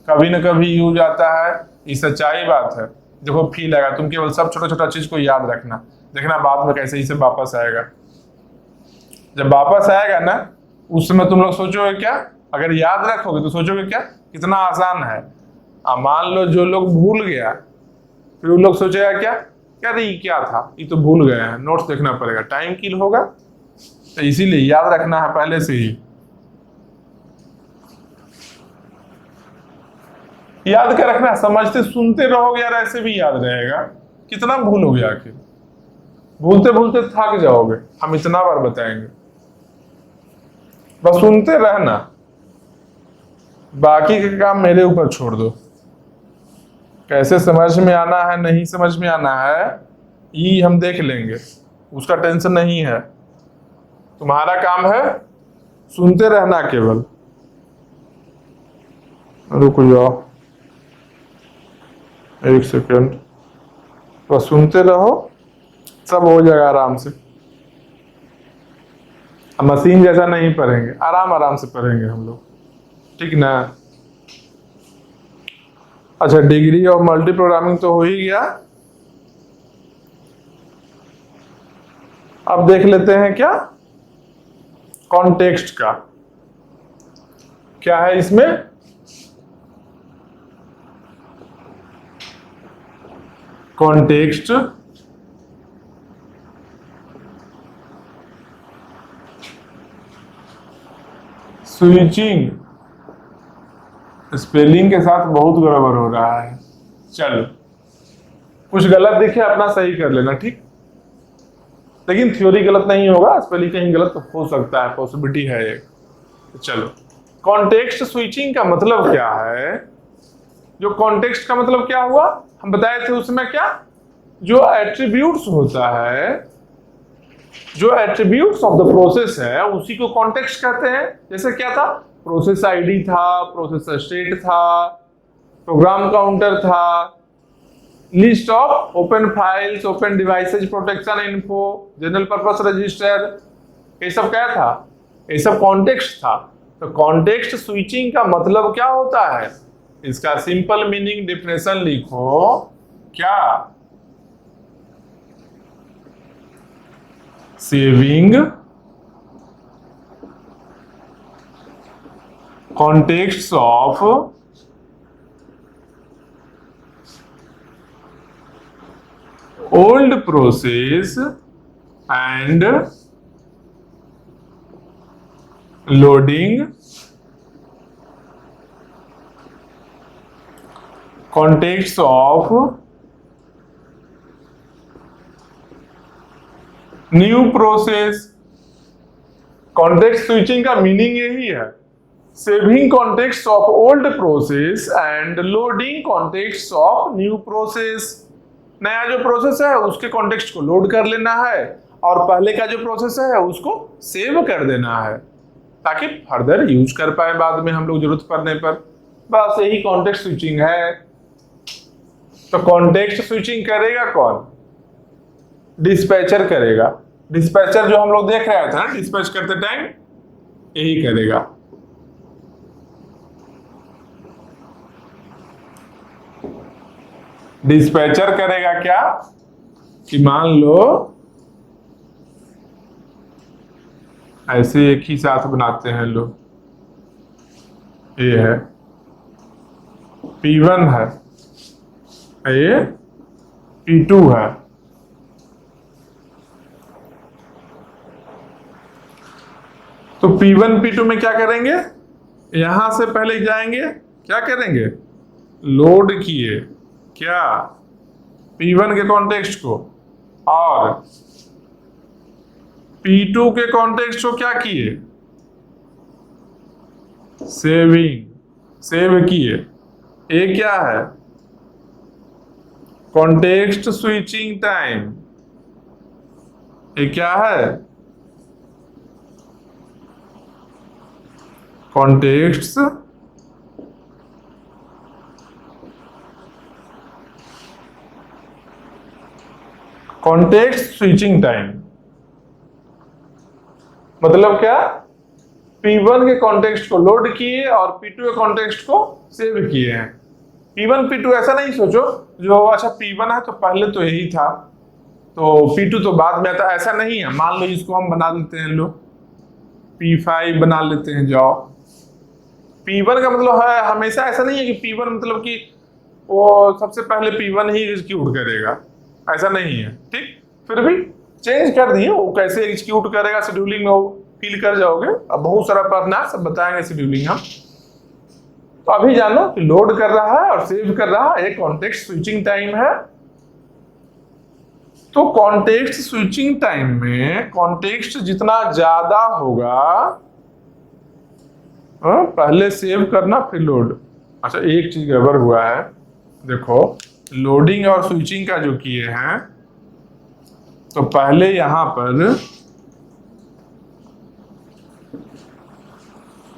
Speaker 1: कभी ना कभी यूज आता है। ये सच्चाई बात है। देखो फील आएगा, तुम केवल सब छोटा छोटा चीज को याद रखना, देखना बाद में कैसे इसे वापस आएगा। जब वापस आएगा ना उस समय तुम लोग सोचोगे क्या, अगर याद रखोगे तो सोचोगे क्या कितना आसान है। अब मान लो जो लोग भूल गया, फिर उन लोग सोचेगा क्या रे ये क्या था, ये तो भूल गए हैं, नोट्स देखना पड़ेगा, टाइम किल होगा। तो इसीलिए याद रखना है पहले से ही। याद कर रखना, समझते सुनते रहोगे यार, ऐसे भी याद रहेगा। कितना भूलोगे आखिर, भूलते भूलते थक जाओगे, हम इतना बार बताएंगे। बस सुनते रहना, बाकी का काम मेरे ऊपर छोड़ दो। कैसे समझ में आना है नहीं समझ में आना है ये हम देख लेंगे, उसका टेंशन नहीं है। तुम्हारा काम है सुनते रहना केवल। रुक जाओ एक सेकंड, बस सुनते रहो, सब हो जाएगा आराम से। मशीन जैसा नहीं पढ़ेंगे, आराम आराम से पढ़ेंगे हम लोग, ठीक ना। अच्छा, डिग्री ऑफ मल्टी प्रोग्रामिंग तो हो ही गया। अब देख लेते हैं क्या कॉन्टेक्स्ट का क्या है इसमें। कॉन्टेक्स्ट स्विचिंग, स्पेलिंग के साथ बहुत गड़बड़ हो रहा है। चलो कुछ गलत दिखे अपना सही कर लेना, ठीक। लेकिन थ्योरी गलत नहीं होगा, स्पेलिंग कहीं गलत हो सकता है, पॉसिबिलिटी है एक। चलो, कॉन्टेक्स्ट स्विचिंग का मतलब क्या है। जो कॉन्टेक्स्ट का मतलब क्या हुआ, हम बताए थे उसमें क्या, जो एट्रीब्यूट्स होता है, जो एट्रीब्यूट्स ऑफ द प्रोसेस है उसी को कॉन्टेक्स्ट कहते हैं। जैसे क्या था, प्रोसेस आईडी था, प्रोसेस स्टेट था, प्रोग्राम काउंटर था, list of open files, open devices, protection info, general purpose register, ये सब क्या था, ये सब कॉन्टेक्स्ट था। तो कॉन्टेक्स्ट स्विचिंग का मतलब क्या होता है, इसका सिंपल मीनिंग डेफिनेशन लिखो क्या, saving contexts of old process and loading contexts of new process context switching का मीनिंग यही है, saving context of old process and loading context of new process. नया जो प्रोसेस है उसके कॉन्टेक्स्ट को लोड कर लेना है और पहले का जो प्रोसेस है उसको सेव कर देना है ताकि फर्दर यूज कर पाए बाद में हम लोग जरूरत पड़ने पर। बस यही कॉन्टेक्स्ट स्विचिंग है। तो कॉन्टेक्स्ट स्विचिंग करेगा कौन? डिस्पैचर करेगा। डिस्पैचर जो हम लोग देख रहे थे ना डिस्पैच करते टाइम, यही करेगा। डिस्पैचर करेगा क्या कि मान लो ऐसे एक ही साथ बनाते हैं लोग, ये है P1 है, ये P2 है। तो P1 P2 में क्या करेंगे? यहां से पहले जाएंगे, क्या करेंगे? लोड किए क्या P1 के कॉन्टेक्स्ट को और P2 के कॉन्टेक्स्ट को क्या किए? सेव किए। ये क्या है? Context switching time. ये क्या है? कॉन्टेक्स्ट स्विचिंग टाइम मतलब क्या? P1 के कॉन्टेक्स्ट को लोड किए और P2 के कॉन्टेक्स्ट को सेव किए हैं। P1 P2 ऐसा नहीं सोचो जो अच्छा P1 है तो पहले तो यही था तो P2 तो बाद में आता, ऐसा नहीं है। मान लो इसको हम बना लेते हैं, लो P5 बना लेते हैं। जाओ P1 का मतलब है हमेशा ऐसा नहीं है कि P1 मतलब कि वो सबसे पहले P1 ही एग्जीक्यूट करेगा, ऐसा नहीं है। ठीक, फिर भी चेंज कर दिए वो कैसे एग्जीक्यूट करेगा शेड्यूलिंग में वो फील कर जाओगे। अब बहुत सारा पढ़ना है, सब बताएंगे शेड्यूलिंग हम। तो अभी जानो कि लोड कर रहा है और सेव कर रहा है, एक कॉन्टेक्स्ट स्विचिंग टाइम है। तो कॉन्टेक्स्ट स्विचिंग टाइम में कॉन्टेक्स्ट जितना ज्यादा होगा पहले सेव करना फिर लोड। अच्छा एक चीज गड़बड़ हुआ है, देखो लोडिंग और स्विचिंग का जो किए हैं तो पहले यहां पर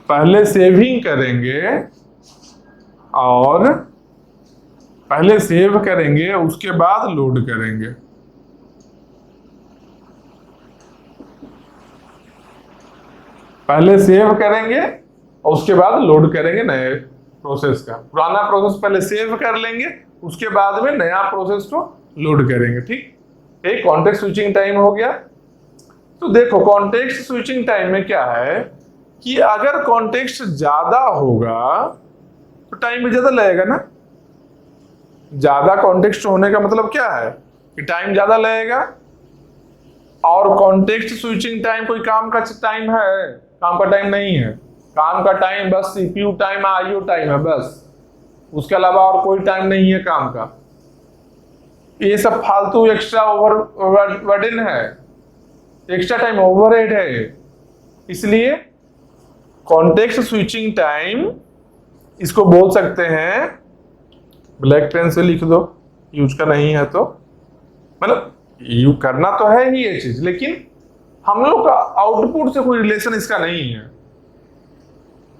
Speaker 1: पहले सेविंग करेंगे और पहले सेव करेंगे उसके बाद लोड करेंगे। पहले सेव करेंगे और उसके बाद लोड करेंगे नए प्रोसेस का। पुराना प्रोसेस पहले सेव कर लेंगे उसके बाद में नया प्रोसेस को लोड करेंगे। ठीक, एक कॉन्टेक्स्ट स्विचिंग टाइम हो गया। तो देखो कॉन्टेक्स्ट स्विचिंग टाइम में क्या है कि अगर कॉन्टेक्स्ट ज्यादा होगा तो टाइम भी ज्यादा लगेगा ना। ज्यादा कॉन्टेक्स्ट होने का मतलब क्या है कि टाइम ज्यादा लगेगा। और कॉन्टेक्स्ट स्विचिंग टाइम कोई काम का टाइम है? काम का टाइम नहीं है। काम का टाइम बस सीपीयू टाइम, आईओ टाइम है बस, उसके अलावा और कोई टाइम नहीं है काम का। ये सब फालतू एक्स्ट्रा ओवरबर्डन है, एक्स्ट्रा टाइम ओवरहेड है। इसलिए कॉन्टेक्स्ट स्विचिंग टाइम इसको बोल सकते हैं, ब्लैक पेन से लिख दो, यूज का नहीं है तो मतलब यू करना तो है ही ये चीज, लेकिन हम लोग का आउटपुट से कोई रिलेशन इसका नहीं है।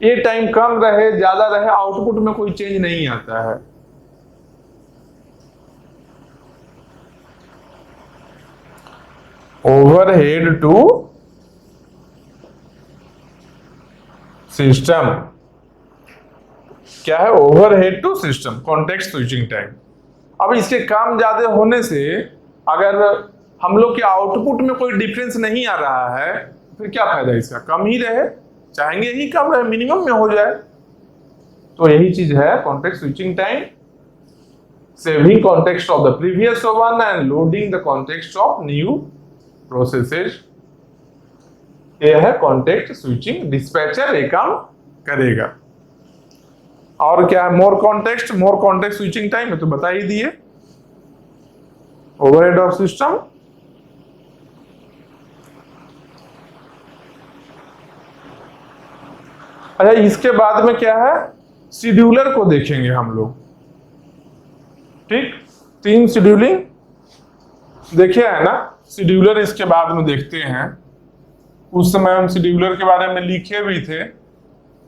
Speaker 1: ये टाइम कम रहे ज्यादा रहे आउटपुट में कोई चेंज नहीं आता है। ओवरहेड टू सिस्टम क्या है? Overhead to system, context switching time. अब इसके काम ज्यादा होने से अगर हम लोग के आउटपुट में कोई डिफरेंस नहीं आ रहा है फिर क्या फायदा इसका? कम ही रहे, चाहेंगे ही कम रहे, मिनिमम में हो जाए। तो यही चीज है context switching time, saving context of the previous one and loading the context of new processes. यह है कॉन्टेक्स्ट स्विचिंग। डिस्पैचर ये काम करेगा। और क्या है? मोर कॉन्टेक्स्ट स्विचिंग टाइम है तो बता ही दिए। ओवरहेड ऑफ सिस्टम, अच्छा, इसके बाद में क्या है, शेड्यूलर को देखेंगे हम लोग। ठीक, 3 शेड्यूलिंग देखे है ना, शेड्यूलर इसके बाद में देखते हैं। उस समय हम शेड्यूलर के बारे में लिखे भी थे।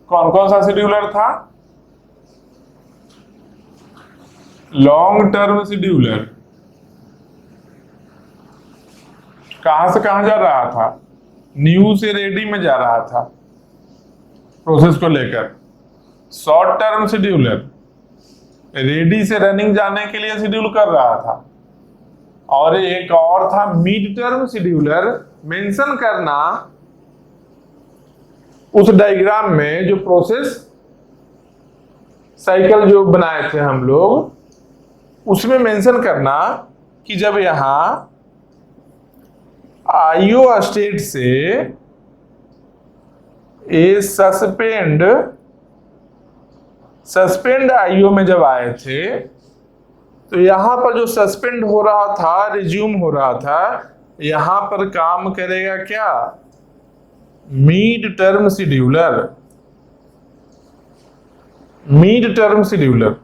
Speaker 1: कौन कौन सा शेड्यूलर था? लॉन्ग टर्म शेड्यूलर कहां से कहां जा रहा था? न्यू से रेडी में जा रहा था प्रोसेस को लेकर। शॉर्ट टर्म शेड्यूलर रेडी से रनिंग जाने के लिए शेड्यूल कर रहा था। और एक और था मिड टर्म शेड्यूलर। मेंशन करना उस डायग्राम में जो प्रोसेस साइकिल जो बनाए थे हम लोग, उसमें मेंशन करना कि जब यहां आईओ स्टेट से ए सस्पेंड आईओ में जब आए थे, तो यहां पर जो सस्पेंड हो रहा था, रिज्यूम हो रहा था, यहां पर काम करेगा क्या? Mid term scheduler. Mid term scheduler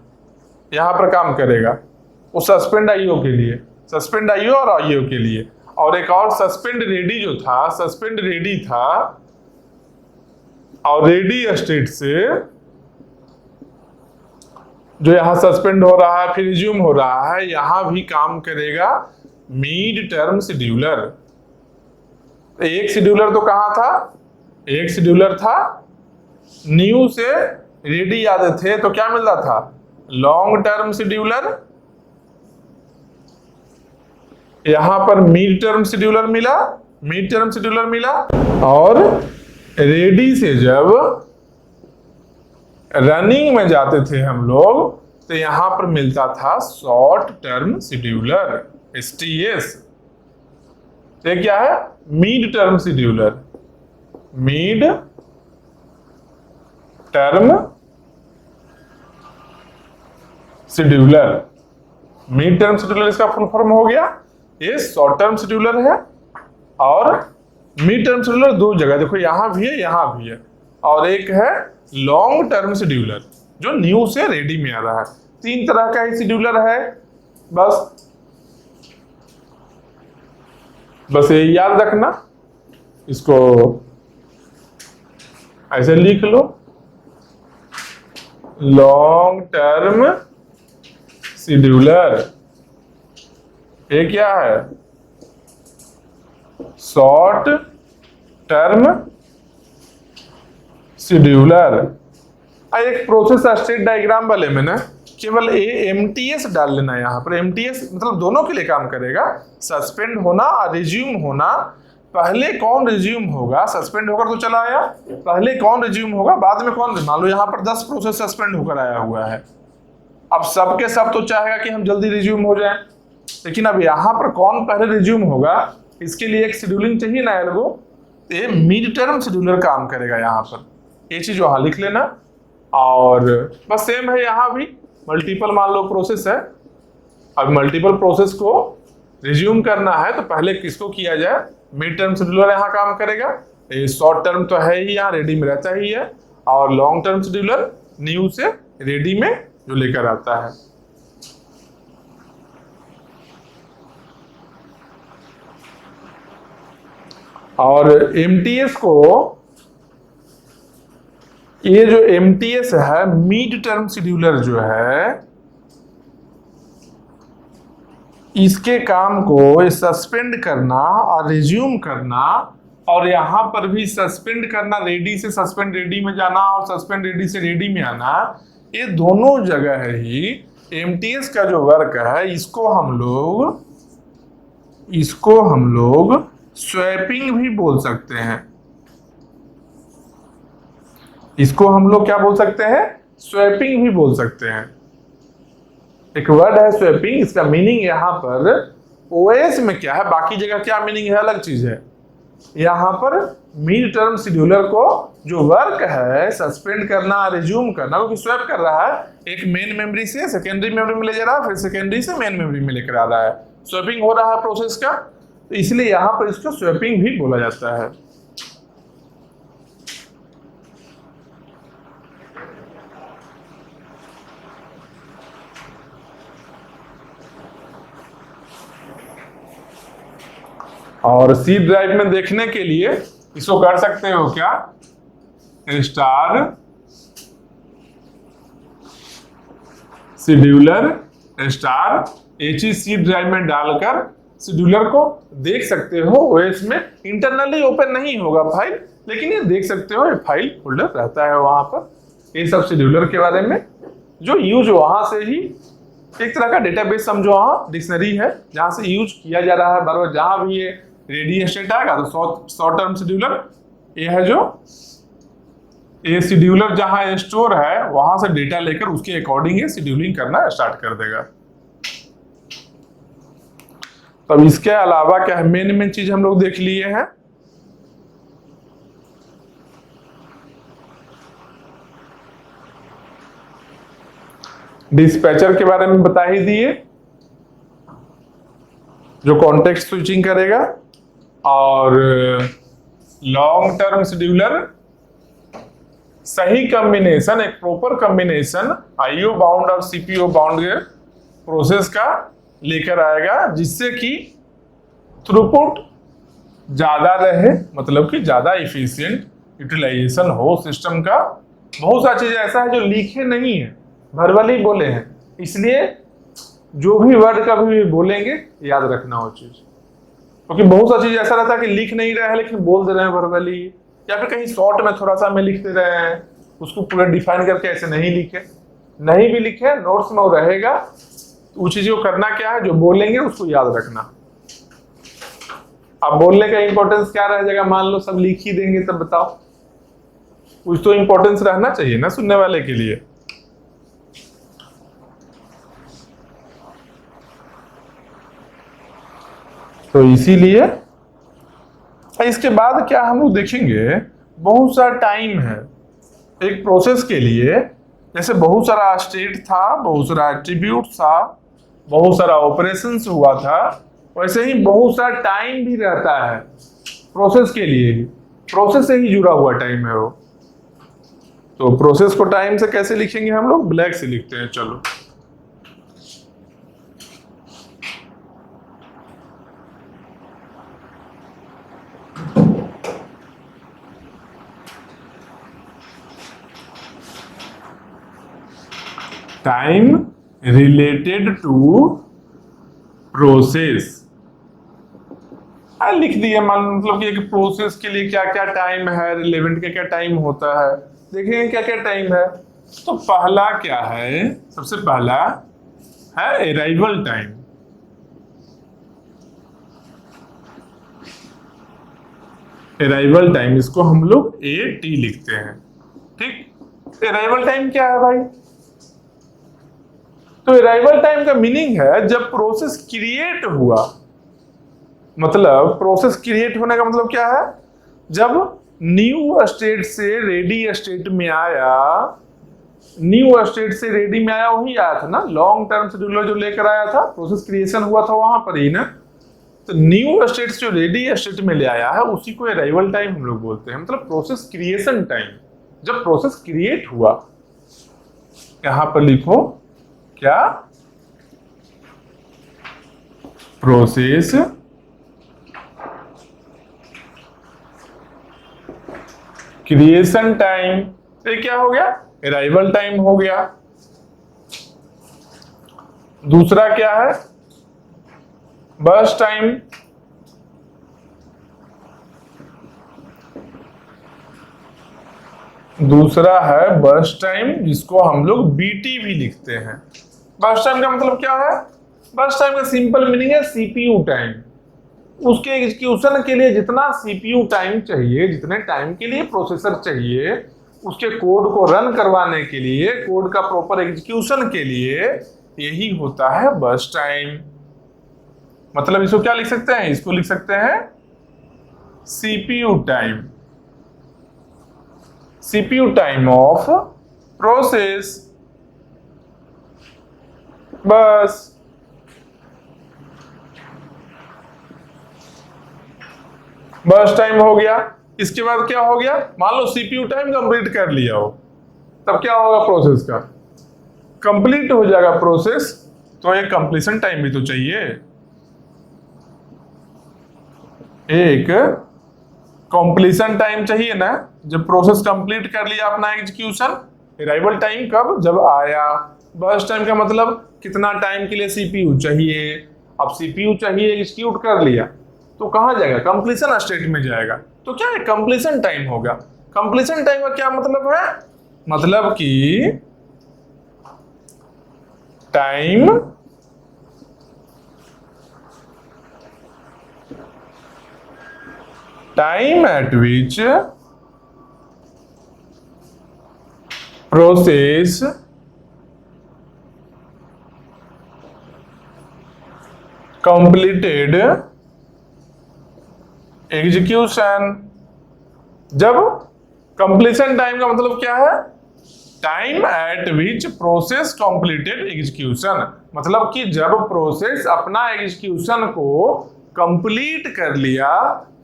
Speaker 1: यहां पर काम करेगा वो सस्पेंड आईओ के लिए, सस्पेंड आईओ और आईओ के लिए। और एक और सस्पेंड रेडी जो था, सस्पेंड रेडी था और रेडी स्टेट से जो यहां सस्पेंड हो रहा है फिर रिज्यूम हो रहा है, यहां भी काम करेगा मिड टर्म शेड्यूलर। एक शेड्यूलर तो कहां था? एक शेड्यूलर था न्यू से रेडी आते थे तो क्या मिलता था? Long term scheduler. यहां पर मिड टर्म शेड्यूलर मिला, मिड टर्म शेड्यूलर मिला। और रेडी से जब रनिंग में जाते थे हम लोग, तो यहां पर मिलता था शॉर्ट टर्म शेड्यूलर, STS। ये क्या है? Mid term scheduler. Mid term scheduler, mid term scheduler इसका फुल फॉर्म हो गया। ये शॉर्ट टर्म शेड्यूलर है और मिड टर्म शेड्यूलर दो जगह, देखो यहां भी है, यहां भी है। और एक है लॉन्ग टर्म शेड्यूलर जो न्यू से रेडी में आ रहा है। 3 तरह का ही शेड्यूलर है। बस ये याद रखना, इसको ऐसे लिख लो, लॉन्ग टर्म शेड्यूलर। ये क्या है? Short term scheduler. एक प्रोसेस स्टेट डायग्राम वाले में ना केवल MTS डाल लेना। यहाँ पर MTS मतलब दोनों के लिए काम करेगा, सस्पेंड होना और रिज्यूम होना। पहले कौन रिज्यूम होगा? सस्पेंड होकर तो चला आया, पहले कौन रिज्यूम होगा, बाद में कौन? मान लो यहाँ पर 10 प्रोसेस सस्पेंड होकर आया हुआ है। अब सबके सब तो चाहेगा कि हम जल्दी रिज्यूम हो जाए, लेकिन अब यहाँ पर कौन पहले रिज्यूम होगा, इसके लिए एक शेड्यूलिंग चाहिए ना लोगों। ये मिड टर्म शेड्यूलर काम करेगा यहाँ पर। ये चीज वहां लिख लेना। और बस सेम है यहाँ भी, मल्टीपल मान लो प्रोसेस है। अब मल्टीपल प्रोसेस को रिज्यूम करना है तो पहले किसको किया जाए? मिड टर्म शेड्यूलर यहाँ काम करेगा। ये शॉर्ट टर्म तो है ही, यहाँ रेडी में रहता ही है। और लॉन्ग टर्म शेड्यूलर न्यू से रेडी में जो लेकर आता है। और MTS को, ये जो MTS है मिड टर्म शेड्यूलर जो है, इसके काम को सस्पेंड करना और रिज्यूम करना, और यहां पर भी सस्पेंड करना, रेडी से सस्पेंड रेडी में जाना और सस्पेंड रेडी से रेडी में आना, ये दोनों जगह ही MTS का जो वर्क है, इसको हम लोग स्वैपिंग भी बोल सकते हैं। इसको हम लोग क्या बोल सकते हैं? स्वैपिंग भी बोल सकते हैं। एक वर्ड है स्वैपिंग, इसका मीनिंग यहाँ पर OS में क्या है, बाकी जगह क्या मीनिंग है अलग चीज है। यहाँ पर मिड टर्म शेड्यूलर को जो वर्क है सस्पेंड करना, रिज्यूम करना, क्योंकि स्वैप कर रहा है, एक मेन मेमोरी से सेकेंडरी मेमोरी में ले जा रहा है, फिर सेकेंडरी से मेन मेमोरी में लेकर आ रहा है, स्वैपिंग हो रहा है प्रोसेस का, तो इसलिए यहाँ पर इसको स्वैपिंग भी बोला जाता है। और सी ड्राइव में देखने के लिए इसको कर सकते हो क्या, star scheduler star C drive में डालकर शेड्यूलर को देख सकते हो। ओएस में इंटरनली ओपन नहीं होगा फाइल, लेकिन ये देख सकते हो, ये फाइल फोल्डर रहता है वहां पर। ये सब शेड्यूलर के बारे में जो यूज वहां से ही एक तरह का डेटाबेस समझो, वहां डिक्शनरी है जहां से यूज किया जा रहा है बराबर। जहां भी ये रेडी स्टेट आएगा तो शॉर्ट टर्म शेड्यूलर ये है, जो ये शेड्यूलर जहां स्टोर है वहां से डेटा लेकर उसके अकॉर्डिंग ये शेड्यूलिंग करना स्टार्ट कर देगा। तो अब इसके अलावा क्या है, मेन चीज हम लोग देख लिए हैं। डिस्पैचर के बारे में बता ही दिए, जो कॉन्टेक्स्ट स्विचिंग करेगा। और लॉन्ग टर्म शेड्यूलर सही कॉम्बिनेशन, एक प्रॉपर कॉम्बिनेशन आईओ बाउंड और सीपीओ बाउंड के प्रोसेस का लेकर आएगा, जिससे कि थ्रूपुट ज्यादा रहे, मतलब कि ज्यादा इफिशिएंट यूटिलाइजेशन हो सिस्टम का। बहुत सारी चीजें ऐसा है जो लिखे नहीं है, वर्बली बोले हैं, इसलिए जो भी वर्ड कभी भी बोलेंगे याद रखना वो चीज, क्योंकि बहुत सारी चीज ऐसा रहता है कि लिख नहीं रहे हैं लेकिन बोल दे रहे हैं वर्बली, या फिर कहीं शॉर्ट में थोड़ा सा में लिख दे रहे हैं, उसको पूरा डिफाइन करके ऐसे नहीं लिखे, नहीं भी लिखे नोट्स में वो रहेगा। तो वो चीज को करना क्या है, जो बोलेंगे उसको याद रखना। अब बोलने का इंपॉर्टेंस क्या रह जाएगा, मान लो सब लिख ही देंगे तब बताओ, कुछ तो इंपॉर्टेंस रहना चाहिए ना सुनने वाले के लिए। तो इसीलिए इसके बाद क्या हम लोग देखेंगे, बहुत सारा टाइम है एक प्रोसेस के लिए। जैसे बहुत सारा स्टेट था, बहुत सारा एट्रीब्यूट था, बहुत सारा ऑपरेशंस हुआ था, वैसे ही बहुत सारा टाइम भी रहता है प्रोसेस के लिए ही, प्रोसेस से ही जुड़ा हुआ टाइम है वो। तो प्रोसेस को टाइम से कैसे लिखेंगे हम लोग, ब्लैक से लिखते हैं। चलो टाइम रिलेटेड टू प्रोसेस लिख दिया, मतलब कि एक प्रोसेस के लिए क्या क्या टाइम है, रिलेवेंट क्या क्या टाइम होता है, देखेंगे क्या क्या टाइम है। तो पहला क्या है, सबसे पहला है अराइवल टाइम। अराइवल टाइम, इसको हम लोग AT लिखते हैं, ठीक। अराइवल टाइम क्या है भाई, तो अराइवल टाइम का मीनिंग है जब प्रोसेस क्रिएट हुआ, मतलब प्रोसेस क्रिएट होने का मतलब क्या है, जब न्यू स्टेट से रेडी स्टेट में आया, न्यू स्टेट से रेडी में आया, वही आया था ना लॉन्ग टर्म शेड्यूलर जो लेकर आया था, प्रोसेस क्रिएशन हुआ था वहां पर ही ना। तो न्यू स्टेट से जो रेडी स्टेट में ले आया है उसी को अराइवल टाइम हम लोग बोलते हैं, मतलब प्रोसेस क्रिएशन टाइम, जब प्रोसेस क्रिएट हुआ। यहां पर लिखो क्या, प्रोसेस क्रिएशन टाइम, ये क्या हो गया, अराइवल टाइम हो गया। दूसरा क्या है, बर्स्ट टाइम, दूसरा है बर्स्ट टाइम, जिसको हम लोग BT भी लिखते हैं। बर्स्ट टाइम का मतलब क्या है, बर्स्ट टाइम का सिंपल मीनिंग है CPU टाइम। उसके एग्जीक्यूशन के लिए जितना CPU टाइम चाहिए, जितने टाइम के लिए प्रोसेसर चाहिए, उसके कोड को रन करवाने के लिए, कोड का प्रॉपर एग्जीक्यूशन के लिए, यही होता है बर्स्ट टाइम। मतलब इसको क्या लिख सकते हैं, इसको लिख सकते हैं CPU time, CPU time of process, बस। बर्स्ट टाइम हो गया। इसके बाद क्या हो गया, मान लो CPU टाइम कंप्लीट कर लिया हो, तब क्या होगा, प्रोसेस का कंप्लीट हो जाएगा प्रोसेस, तो एक कंप्लीशन टाइम भी तो चाहिए। एक कंप्लीशन टाइम चाहिए ना, जब प्रोसेस कंप्लीट कर लिया अपना एग्जीक्यूशन। अराइवल टाइम कब, जब आया। बर्स्ट टाइम का मतलब कितना टाइम के लिए सीपीयू चाहिए। अब सीपीयू चाहिए, एग्जीक्यूट कर लिया, तो कहां जाएगा, कंप्लीशन स्टेट में जाएगा। तो क्या है, कंप्लीशन टाइम होगा। कंप्लीशन टाइम का क्या मतलब है, मतलब कि time eight which process completed execution. जब कंप्लीशन टाइम का मतलब क्या है, time eight which process completed execution, मतलब कि जब प्रोसेस अपना एग्जीक्यूशन को कंप्लीट कर लिया,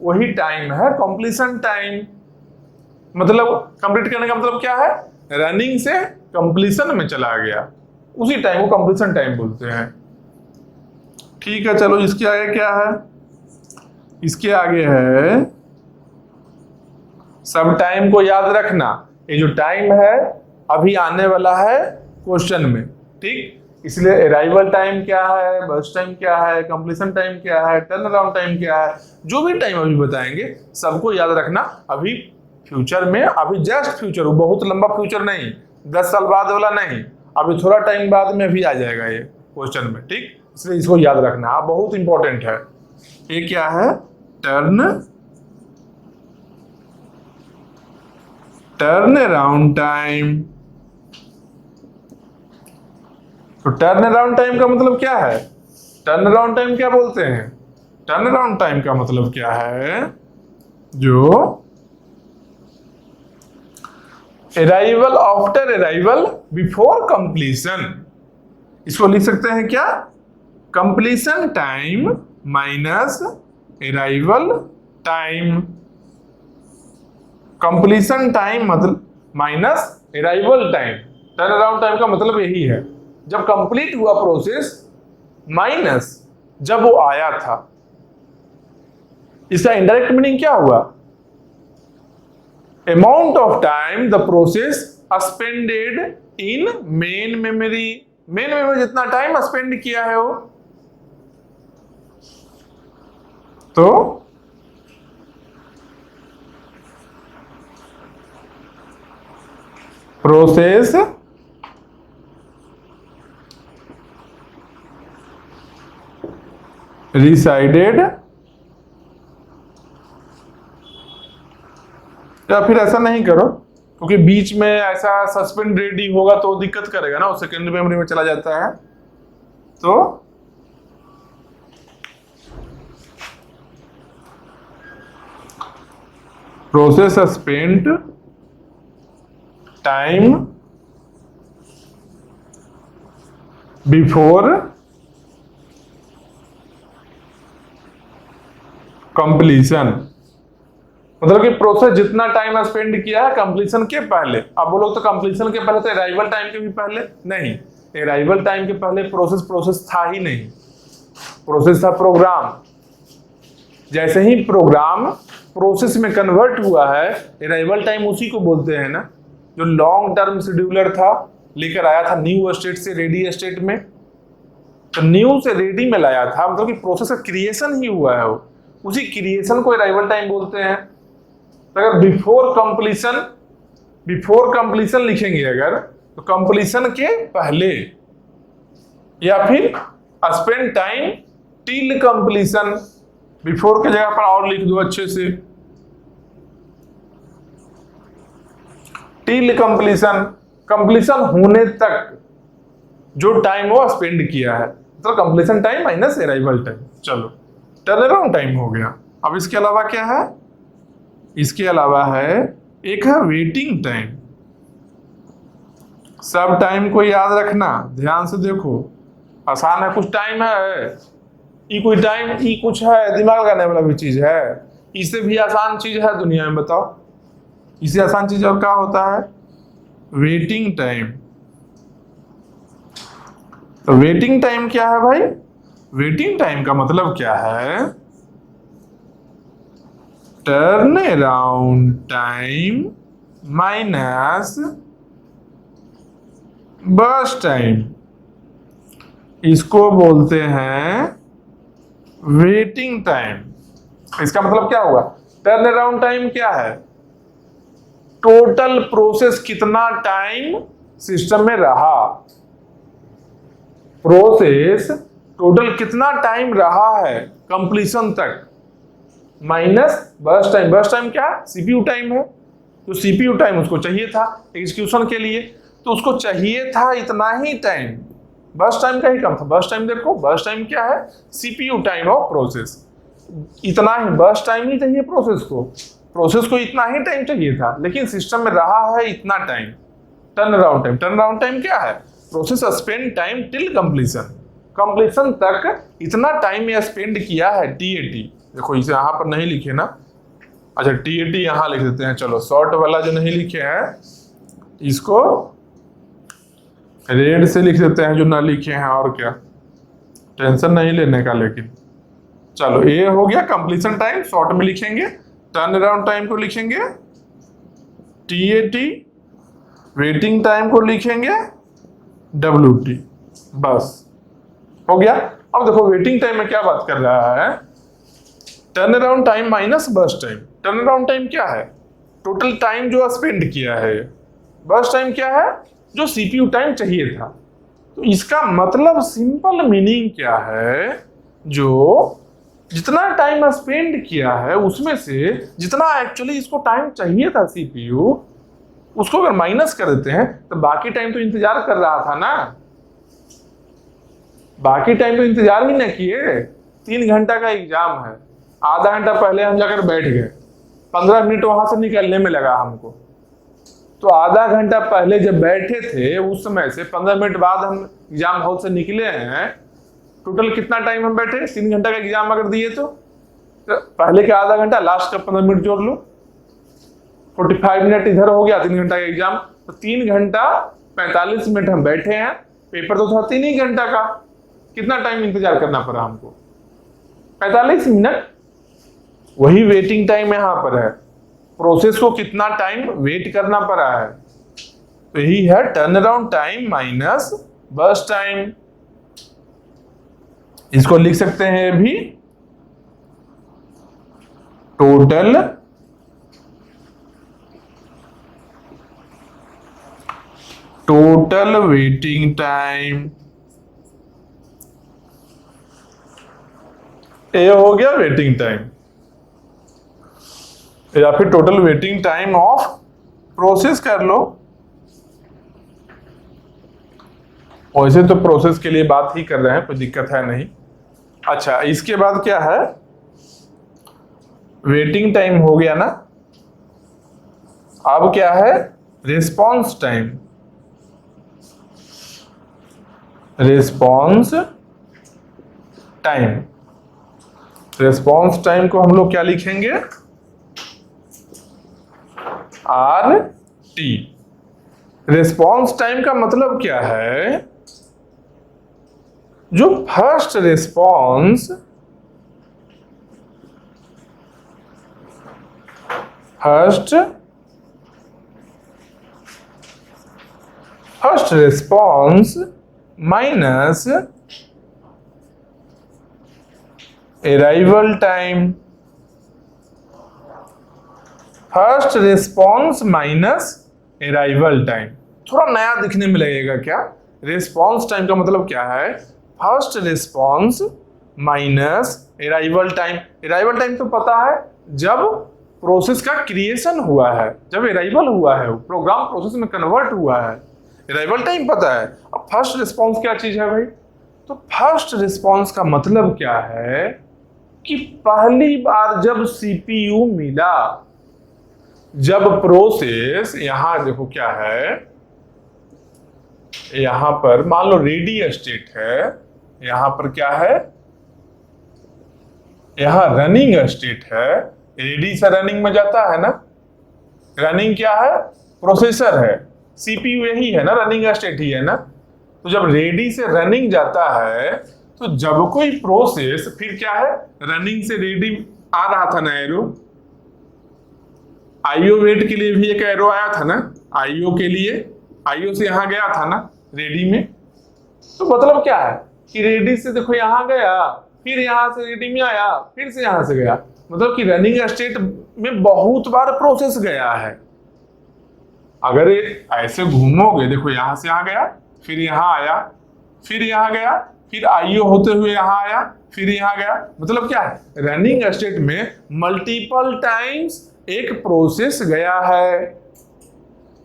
Speaker 1: वही टाइम है कंप्लीशन टाइम। मतलब कंप्लीट करने का मतलब क्या है, रनिंग से कंप्लीशन में चला गया, उसी टाइम को कंप्लीशन टाइम बोलते हैं। ठीक है, चलो इसके आगे क्या है, इसके आगे है सब टाइम को याद रखना। ये जो टाइम है अभी आने वाला है क्वेश्चन में, ठीक। इसलिए अराइवल टाइम क्या है, बर्स्ट टाइम क्या है, कंप्लीशन टाइम क्या है, टर्न अराउंड टाइम क्या है, जो भी टाइम अभी बताएंगे सबको याद रखना। अभी फ्यूचर में, अभी जस्ट फ्यूचर, बहुत लंबा फ्यूचर नहीं, 10 साल बाद वाला नहीं, अभी थोड़ा टाइम बाद में भी आ जाएगा ये क्वेश्चन में, ठीक। इसलिए इसको याद रखना, बहुत इंपॉर्टेंट है। ये क्या है, टर्न अराउंड टाइम। तो टर्न अराउंड टाइम का मतलब क्या है, टर्न अराउंड टाइम क्या बोलते हैं, टर्न अराउंड टाइम का मतलब क्या है, जो arrival after arrival before completion. इसको लिख सकते हैं क्या, completion time minus arrival time. Completion time मतलब minus arrival time, turn around time का मतलब यही है, जब कंप्लीट हुआ प्रोसेस माइनस जब वो आया था। इसका इनडायरेक्ट मीनिंग क्या हुआ, amount of time the process spended in main memory. Main memory जितना टाइम स्पेंड किया है वो, तो प्रोसेस रिसाइडेड, या फिर ऐसा नहीं करो क्योंकि बीच में ऐसा सस्पेंड रेडी होगा तो दिक्कत करेगा ना, वो सेकेंडरी मेमोरी में चला जाता है। तो process spent time before completion, मतलब कि प्रोसेस जितना टाइम स्पेंड किया है कंप्लीशन के पहले। अब बोलो तो कंप्लीशन के पहले तो अराइवल टाइम के भी पहले नहीं, अराइवल टाइम के पहले प्रोसेस था ही नहीं, प्रोसेस था प्रोग्राम। जैसे ही प्रोग्राम प्रोसेस में कन्वर्ट हुआ है, अराइवल टाइम उसी को बोलते हैं ना, जो लॉन्ग टर्म शेड्यूलर था लेकर आया था न्यू स्टेट से रेडी स्टेट में, तो न्यू से रेडी में लाया था, मतलब कि प्रोसेस का क्रिएशन ही हुआ है वो, उसी क्रिएशन को अराइवल टाइम बोलते हैं। तो अगर बिफोर कंप्लीशन लिखेंगे अगर, तो कंप्लीशन के पहले, या फिर spend time till completion, before के जगह पर और लिख दो अच्छे से, टिल कंप्लीशन, कंप्लीशन होने तक जो टाइम वो स्पेंड किया है, तो completion time minus arrival time. चलो टर्न अराउंड टाइम हो गया। अब इसके अलावा क्या है, इसके अलावा है एक है वेटिंग टाइम। सब टाइम को याद रखना, ध्यान से देखो, आसान है, कुछ टाइम है, ये कोई टाइम, ये कुछ है, दिमाग लगाने वाला भी चीज है, इससे भी आसान चीज है दुनिया में, बताओ इससे आसान चीज और क्या होता है, वेटिंग टाइम। तो वेटिंग टाइम क्या है भाई, वेटिंग टाइम का मतलब क्या है, turn around time minus burst time, इसको बोलते हैं वेटिंग टाइम। इसका मतलब क्या हुआ? टर्न अराउंड टाइम क्या है? टोटल प्रोसेस कितना टाइम सिस्टम में रहा, प्रोसेस टोटल कितना टाइम रहा है कंप्लीशन तक, minus burst time. Burst time क्या? सीपीयू टाइम है। तो सीपीयू टाइम उसको चाहिए था एग्जीक्यूशन के लिए, तो उसको चाहिए था इतना ही टाइम, बर्स्ट टाइम का ही कम था। बर्स्ट टाइम देखो, बर्स्ट टाइम क्या है? सीपीयू टाइम ऑफ प्रोसेस, इतना ही बर्स्ट टाइम ही चाहिए प्रोसेस को। प्रोसेस को इतना ही टाइम चाहिए था, लेकिन सिस्टम में रहा है इतना time. Turn around time, turn around time क्या है? Process spend time till completion, completion तक इतना टाइम ये स्पेंड किया है। टीएटी देखो, इसे यहाँ पर नहीं लिखे ना, अच्छा टीएटी यहाँ लिख देते हैं। चलो शॉर्ट वाला जो नहीं लिखे हैं इसको रेड से लिख देते हैं जो ना लिखे हैं, और क्या टेंशन नहीं लेने का। लेकिन चलो ये हो गया कंप्लीशन टाइम, शॉर्ट में लिखेंगे। टर्न अराउंड टाइम को लिखेंगे टीएटी, वेटिंग टाइम को लिखेंगे डब्ल्यूटी, बस हो गया। अब देखो वेटिंग टाइम में क्या बात कर रहा है? Turn around time minus burst time. Turn around time क्या है? टोटल टाइम जो स्पेंड किया है। बर्स्ट टाइम क्या है? जो सीपीयू टाइम चाहिए था। तो इसका मतलब सिंपल मीनिंग क्या है? जो जितना टाइम स्पेंड किया है उसमें से जितना एक्चुअली इसको टाइम चाहिए था सीपीयू, उसको अगर माइनस कर देते हैं तो बाकी टाइम तो इंतजार कर रहा था ना, बाकी टाइम तो इंतजार ही ना किए। 3 घंटा का एग्जाम है, आधा घंटा पहले हम जाकर बैठ गए, 15 मिनट वहां से निकलने में लगा हमको। तो आधा घंटा पहले जब बैठे थे उस समय से 15 मिनट बाद हम एग्जाम हॉल से निकले हैं, टोटल कितना टाइम हम बैठे? 3 घंटा का एग्जाम अगर दिए तो पहले का आधा घंटा, लास्ट का 15 मिनट जोड़ लो, 45 मिनट इधर हो गया 3 घंटा का एग्जाम। तो 3 घंटा 45 मिनट हम बैठे हैं, पेपर तो था 3 ही घंटा का। कितना टाइम इंतजार करना पड़ा हमको? 45 मिनट। वही वेटिंग टाइम यहां पर है, प्रोसेस को कितना टाइम वेट करना पड़ा है। तो यही है turn around time minus burst time. इसको लिख सकते हैं भी टोटल वेटिंग टाइम। ये हो गया वेटिंग टाइम, या फिर total waiting time of process कर लो। वैसे तो प्रोसेस के लिए बात ही कर रहे हैं, कोई दिक्कत है नहीं। अच्छा इसके बाद क्या है? वेटिंग टाइम हो गया ना, अब क्या है? Response time. Response time, response time को हम लोग क्या लिखेंगे? R T. रिस्पॉन्स टाइम का मतलब क्या है? जो first response minus arrival time. First response minus arrival time. थोड़ा नया दिखने में लगेगा क्या? रिस्पॉन्स टाइम का मतलब क्या है? First response minus arrival time. Arrival time तो पता है, जब प्रोसेस का क्रिएशन हुआ है, जब अराइवल हुआ है, प्रोग्राम प्रोसेस में कन्वर्ट हुआ है, अराइवल टाइम पता है। अब फर्स्ट रिस्पॉन्स क्या चीज है भाई? तो फर्स्ट रिस्पॉन्स का मतलब क्या है कि पहली बार जब सीपीयू मिला, जब प्रोसेस, यहां देखो क्या है, यहां पर मान लो रेडी स्टेट है, यहां पर क्या है? यहां रनिंग स्टेट है। रेडी से रनिंग में जाता है ना, रनिंग क्या है? प्रोसेसर है, सीपीयू यही है ना, रनिंग स्टेट ही है ना। तो जब रेडी से रनिंग जाता है, तो जब कोई प्रोसेस, फिर क्या है? रनिंग से रेडी आ रहा था ना एरो, आईओ वेट के लिए भी एक एरो आया था ना, आईओ के लिए, आईओ से यहां गया था ना रेडी में, तो मतलब क्या है कि रेडी से देखो यहां गया, फिर यहां से रेडी में आया, फिर से यहां से गया, मतलब कि रनिंग स्टेट में बहुत बार प्रोसेस गया है। अगर ऐसे घूमोगे, देखो यहां से यहां गया, फिर यहां आया, फिर यहां गया, फिर आईओ होते हुए यहां आया, फिर यहां गया, मतलब क्या है, रनिंग स्टेट में मल्टीपल टाइम्स एक प्रोसेस गया है।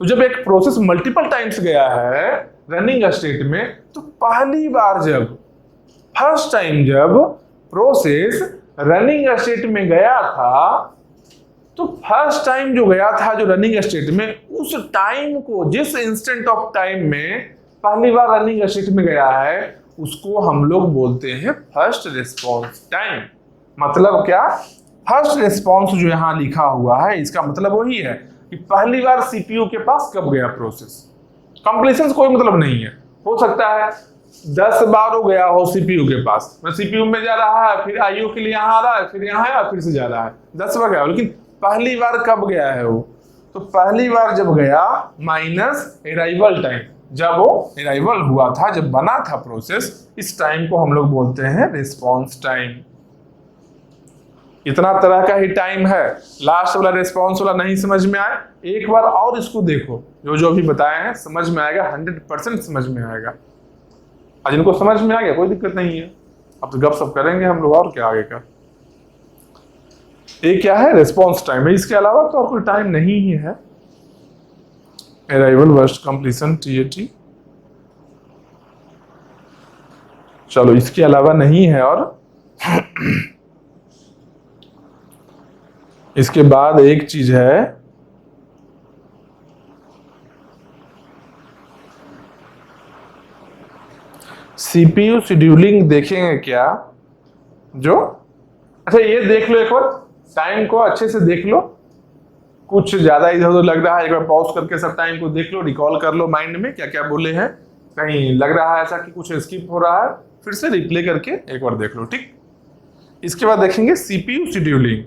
Speaker 1: तो जब एक प्रोसेस मल्टीपल टाइम्स गया है रनिंग स्टेट में, तो पहली बार जब फर्स्ट टाइम जब प्रोसेस रनिंग स्टेट में गया था, तो फर्स्ट टाइम जो गया था जो रनिंग स्टेट में, उस टाइम को, जिस इंस्टेंट ऑफ टाइम में पहली बार रनिंग स्टेट में गया है, उसको हम लोग बोलते हैं फर्स्ट रिस्पॉन्स टाइम। मतलब क्या, फर्स्ट रिस्पॉन्स जो यहां लिखा हुआ है इसका मतलब वही है कि पहली बार सीपीयू के पास कब गया प्रोसेस। कंप्लीशन कोई मतलब नहीं है, हो सकता है 10 बार हो गया हो सीपीयू के पास, मैं सीपीयू में जा रहा है, फिर आईओ के लिए यहां आ रहा है, फिर यहां आया, फिर से जा रहा है, 10 बार गया, लेकिन पहली बार कब गया है वो, तो पहली बार जब गया माइनस अराइवल टाइम, जब वो अराइवल हुआ था, जब बना था प्रोसेस, इस टाइम को हम लोग बोलते हैं रिस्पॉन्स टाइम। इतना तरह का ही टाइम है। लास्ट वाला रिस्पॉन्स वाला नहीं समझ में आए, एक बार और इसको देखो, जो जो भी बताए हैं समझ में आएगा, 100% समझ में आएगा। आज इनको समझ में आ गया, कोई दिक्कत नहीं है, अब तो गपशप करेंगे हम लोग और क्या आगे का। ये क्या है, रिस्पॉन्स टाइम है, इसके अलावा तो और कोई टाइम नहीं ही है। अराइवल वर्स्ट कंप्लीशन टीएटी, चलो इसके अलावा नहीं है। और इसके बाद एक चीज है, सीपीयू शेड्यूलिंग देखेंगे क्या, जो अच्छा ये देख लो एक बार, टाइम को अच्छे से देख लो, कुछ ज्यादा इधर उधर लग रहा है, एक बार पॉज करके सब टाइम को देख लो, रिकॉल कर लो माइंड में क्या क्या बोले हैं, कहीं लग रहा है ऐसा कि कुछ स्किप हो रहा है, फिर से रिप्ले करके एक बार देख लो, ठीक। इसके बाद देखेंगे सीपीयू शेड्यूलिंग।